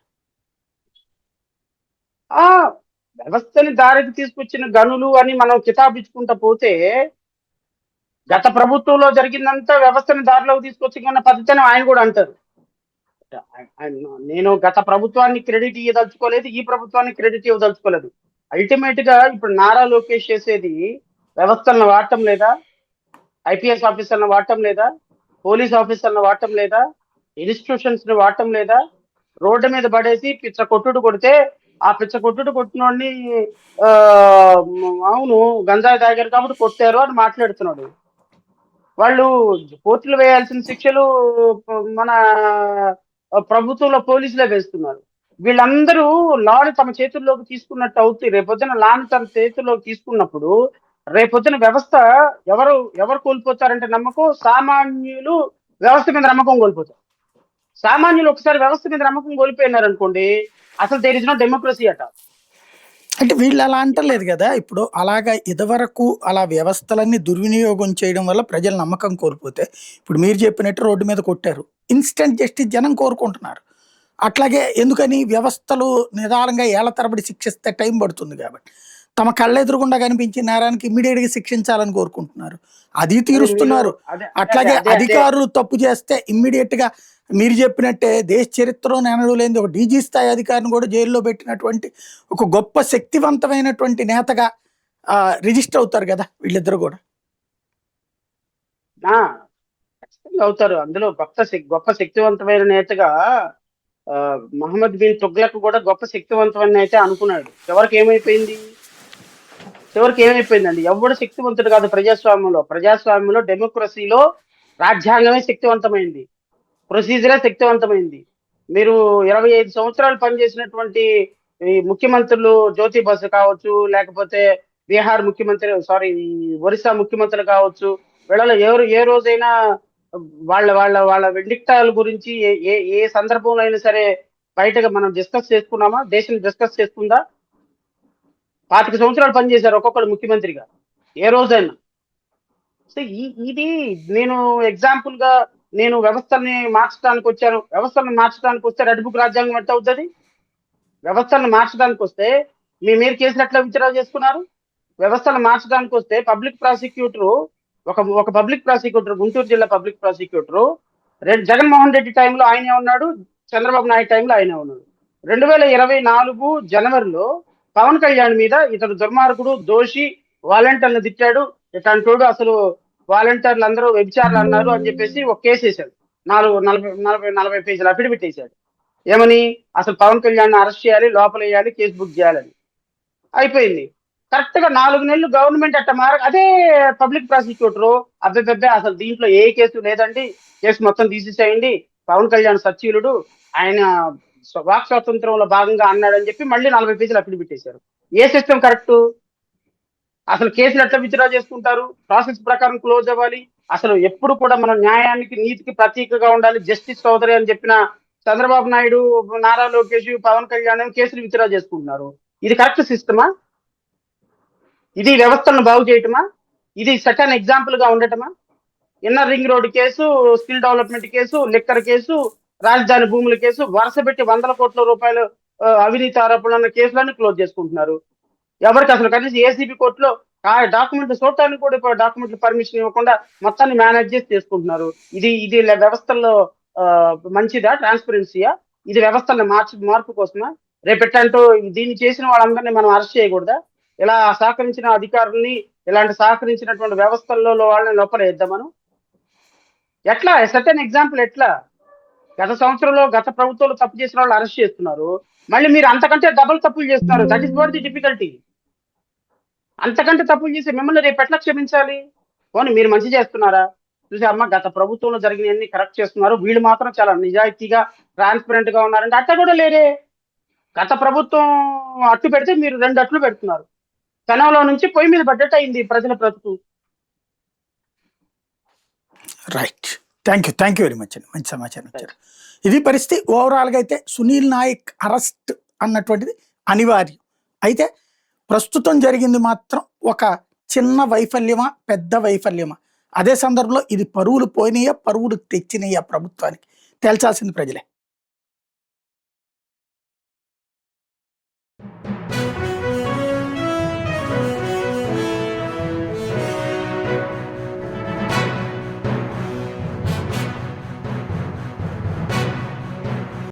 వ్యవస్థని దారికి తీసుకొచ్చిన గనులు అని మనం కితాబిచ్చుకుంటా పోతే గత ప్రభుత్వంలో జరిగిందంతా వ్యవస్థని దారిలోకి తీసుకొచ్చిన పద్ధతి అని ఆయన కూడా అంటారు. నేను గత ప్రభుత్వాన్ని క్రెడిట్ ఇవ్వదలుచుకోలేదు, ఈ ప్రభుత్వాన్ని క్రెడిట్ ఇవ్వదలుచుకోలేదు. అల్టిమేట్ గా ఇప్పుడు నారా లోకేష్ చేసేది వ్యవస్థలను వాడటం లేదా, ఐపీఎస్ ఆఫీసర్లను వాడటం లేదా, పోలీస్ ఆఫీసర్లను వాడటం లేదా, ఇన్స్టిట్యూషన్స్ ని వాడటం లేదా, రోడ్డు మీద పడేసి పిచ్చ కొట్టుడు కొడితే ఆ పిచ్చ కొట్టుడు కొట్టినోడిని ఆ, అవును గంజాయి తాగారు కాబట్టి కొట్టారు అని మాట్లాడుతున్నాడు. వాళ్ళు కోర్టులు వేయాల్సిన శిక్షలు మన ప్రభుత్వంలో పోలీసులే వేస్తున్నారు. వీళ్ళందరూ లాని తమ చేతుల్లోకి తీసుకున్నట్టు అవుతుంది. రేపొద్దున లాని తమ చేతుల్లోకి తీసుకున్నప్పుడు రేపొద్దున వ్యవస్థ ఎవరు ఎవరు కోల్పోతారంటే నమ్మకం, సామాన్యులు వ్యవస్థ మీద నమ్మకం కోల్పోతారు. సామాన్యులు ఒకసారి వ్యవస్థ మీద నమ్మకం కోల్పోయినారు అనుకోండి, అసలు దేర్ ఇస్ నో డెమోక్రసీ అట. అంటే వీళ్ళు అలా అంటలేదు కదా. ఇప్పుడు అలాగా ఇదివరకు అలా వ్యవస్థలన్నీ దుర్వినియోగం చేయడం వల్ల ప్రజలు నమ్మకం కోల్పోతే, ఇప్పుడు మీరు చెప్పినట్టు రోడ్డు మీద కొట్టారు, ఇన్స్టెంట్ జస్టిస్ జనం కోరుకుంటున్నారు. అట్లాగే ఎందుకని వ్యవస్థలు నిదానంగా ఏళ్ల తరబడి శిక్షిస్తే టైం పడుతుంది కాబట్టి, తమ కళ్ళెదురుగుండా కనిపించే నేరానికి ఇమ్మీడియట్ గా శిక్షించాలని కోరుకుంటున్నారు. అది తీరుస్తున్నారు. అదే అదే అట్లాగే అదే అదే అధికారులు తప్పు చేస్తే ఇమ్మీడియట్ గా మీరు చెప్పినట్టే దేశ చరిత్రలో నెనడు లేని ఒక డీజీ స్థాయి అధికారిని కూడా జైల్లో పెట్టినటువంటి ఒక గొప్ప శక్తివంతమైనటువంటి నేతగా రిజిస్టర్ అవుతారు కదా వీళ్ళిద్దరు కూడా. ఆ, ఖచ్చితంగా అవుతారు. అందులో గొప్ప శక్తివంతమైన నేతగా మహమ్మద్ బిన్ తుగ్లక్ కూడా గొప్ప శక్తివంతమైన నేత అనుకున్నాడు. చివరికి ఏమైపోయిందండి? ఎవడు శక్తివంతుడు కాదు ప్రజాస్వామ్యంలో డెమోక్రసీలో రాజ్యాంగమే శక్తివంతమైంది, ప్రొసీజరే శక్తివంతమైంది. మీరు 25 సంవత్సరాలు పనిచేసినటువంటి ఈ ముఖ్యమంత్రులు, జ్యోతి బసు కావచ్చు, లేకపోతే బీహార్ ముఖ్యమంత్రి, ఒరిస్సా ముఖ్యమంత్రులు కావచ్చు, వీళ్ళలో ఎవరు ఏ రోజైనా వాళ్ళ వాళ్ళ వాళ్ళ వెండిక్టాల గురించి ఏ ఏ ఏ సందర్భంలో అయినా సరే బయటగా మనం డిస్కస్ చేసుకున్నామా? దేశం డిస్కస్ చేసుకుందా? 25 సంవత్సరాలు పనిచేశారు ఒక్కొక్కరు ముఖ్యమంత్రిగా, ఏ రోజైనా. సో ఇది నేను ఎగ్జాంపుల్ గా నేను వ్యవస్థల్ని మార్చడానికి వచ్చాను. వ్యవస్థలను మార్చడానికి వస్తే రెడ్ బుక్ రాజ్యాంగం ఎట్ట అవుతుంది? వ్యవస్థలను మార్చడానికి వస్తే మీరు కేసులు ఎట్లా విత్డ్రా చేసుకున్నారు? వ్యవస్థలను మార్చడానికి వస్తే పబ్లిక్ ప్రాసిక్యూటర్, ఒక పబ్లిక్ ప్రాసిక్యూటర్, గుంటూరు జిల్లా పబ్లిక్ ప్రాసిక్యూటర్ జగన్మోహన్ రెడ్డి టైంలో ఆయనే ఉన్నాడు, చంద్రబాబు నాయుడు టైంలో ఆయనే ఉన్నాడు. 2024 జనవరిలో పవన్ కళ్యాణ్ మీద ఇతడు దుర్మార్గుడు, దోషి, వాలంటీర్లను తిట్టాడు, ఇట్లాంటోడు, అసలు వాలంటీర్లు అందరూ వ్యభిచారులు అన్నారు అని చెప్పేసి ఒక కేసు వేశాడు. 40 పేజీలు అఫిడవిట్ వేశాడు. ఏమని? అసలు పవన్ కళ్యాణ్ అరెస్ట్ చేయాలి, లోపల వేయాలి, కేసు బుక్ చేయాలని. అయిపోయింది. కరెక్ట్ గా 4 నెలలు గవర్నమెంట్ అదే పబ్లిక్ ప్రాసిక్యూటర్ అబ్బెబ్బెబ్బే అసలు దీంట్లో ఏ కేసు లేదండి, కేసు మొత్తం తీసేసేయండి, పవన్ కళ్యాణ్ సచ్చీలుడు, ఆయన వాక్ స్వాతంత్రంలో భాగంగా అన్నాడని చెప్పి మళ్ళీ 40 పేజీలు అఫిడవిట్ వేశారు. ఏ సిస్టమ్ కరెక్ట్? అసలు కేసులు ఎట్లా విత్డ్రా చేసుకుంటారు? ప్రాసెస్ ప్రకారం క్లోజ్ అవ్వాలి. అసలు ఎప్పుడు కూడా మనం న్యాయానికి, నీతికి ప్రతీకగా ఉండాలి, జస్టిస్ సోదరి అని చెప్పిన చంద్రబాబు నాయుడు, నారా లోకేష్, పవన్ కళ్యాణ్ కేసులు విత్డ్రా చేసుకుంటున్నారు. ఇది కరెక్ట్ సిస్టమా? ఇది వ్యవస్థలను బాగు చేయటమా? ఇది సెకండ్ ఎగ్జాంపుల్ గా ఉండటమా? Inner ring road case, skill development case, liquor case, రాజధాని భూముల కేసు, వరుస పెట్టి 100 కోట్ల రూపాయలు అవినీతి ఆరోపణలు ఉన్న కేసులన్నీ క్లోజ్ చేసుకుంటున్నారు. ఎవరికి అసలు కనీసం ఏసీబీ కోర్టులో డాక్యుమెంట్లు చూడటానికి కూడా ఇప్పుడు డాక్యుమెంట్లు పర్మిషన్ ఇవ్వకుండా మొత్తాన్ని మేనేజ్ చేసి చేసుకుంటున్నారు. ఇది వ్యవస్థల్లో మంచిదా? ట్రాన్స్పరెన్సీయా? ఇది వ్యవస్థల మార్పు కోసమా? రేపెట్టంటూ దీన్ని చేసిన వాళ్ళందరినీ మనం అరెస్ట్ చేయకూడదా? ఇలా సహకరించిన అధికారుల్ని, ఇలాంటి సహకరించినటువంటి వ్యవస్థల్లో వాళ్ళని లోపలేద్దాం మనం? ఎట్లా? సర్టెన్ ఎగ్జాంపుల్ ఎట్లా? గత సంవత్సరంలో గత ప్రభుత్వంలో తప్పు చేసిన వాళ్ళు అరెస్ట్ చేస్తున్నారు, మళ్ళీ మీరు అంతకంటే డబుల్ తప్పులు చేస్తున్నారు. That is what the difficulty. అంతకంటే తప్పులు చేసి మిమ్మల్ని రేపు ఎట్లా క్షమించాలి? పోనీ మీరు మంచి చేస్తున్నారా? చూసి అమ్మ గత ప్రభుత్వంలో జరిగినవన్నీ కరెక్ట్ చేస్తున్నారు, వీళ్ళు మాత్రం చాలా నిజాయితీగా, ట్రాన్స్పరెంట్ గా ఉన్నారంటే అట్లా కూడా లేరే. గత ప్రభుత్వం అట్టు పెడితే మీరు 2 అట్లు పెడుతున్నారు. పెనంలో నుంచి పొయ్యి మీద పడ్డట్టు అయింది ప్రజల బ్రతుకు. Right. Thank you very much అండి. మంచి సమాచారం ఇచ్చారు. ఇది పరిస్థితి. ఓవరాల్గా అయితే సునీల్ నాయక్ అరెస్ట్ అన్నటువంటిది అనివార్యం. అయితే ప్రస్తుతం జరిగింది మాత్రం ఒక చిన్న వైఫల్యమా, పెద్ద వైఫల్యమా? అదే సందర్భంలో ఇది పరువులు పోయినాయా, పరువులు తెచ్చినాయా ప్రభుత్వానికి? తేల్చాల్సింది ప్రజలే.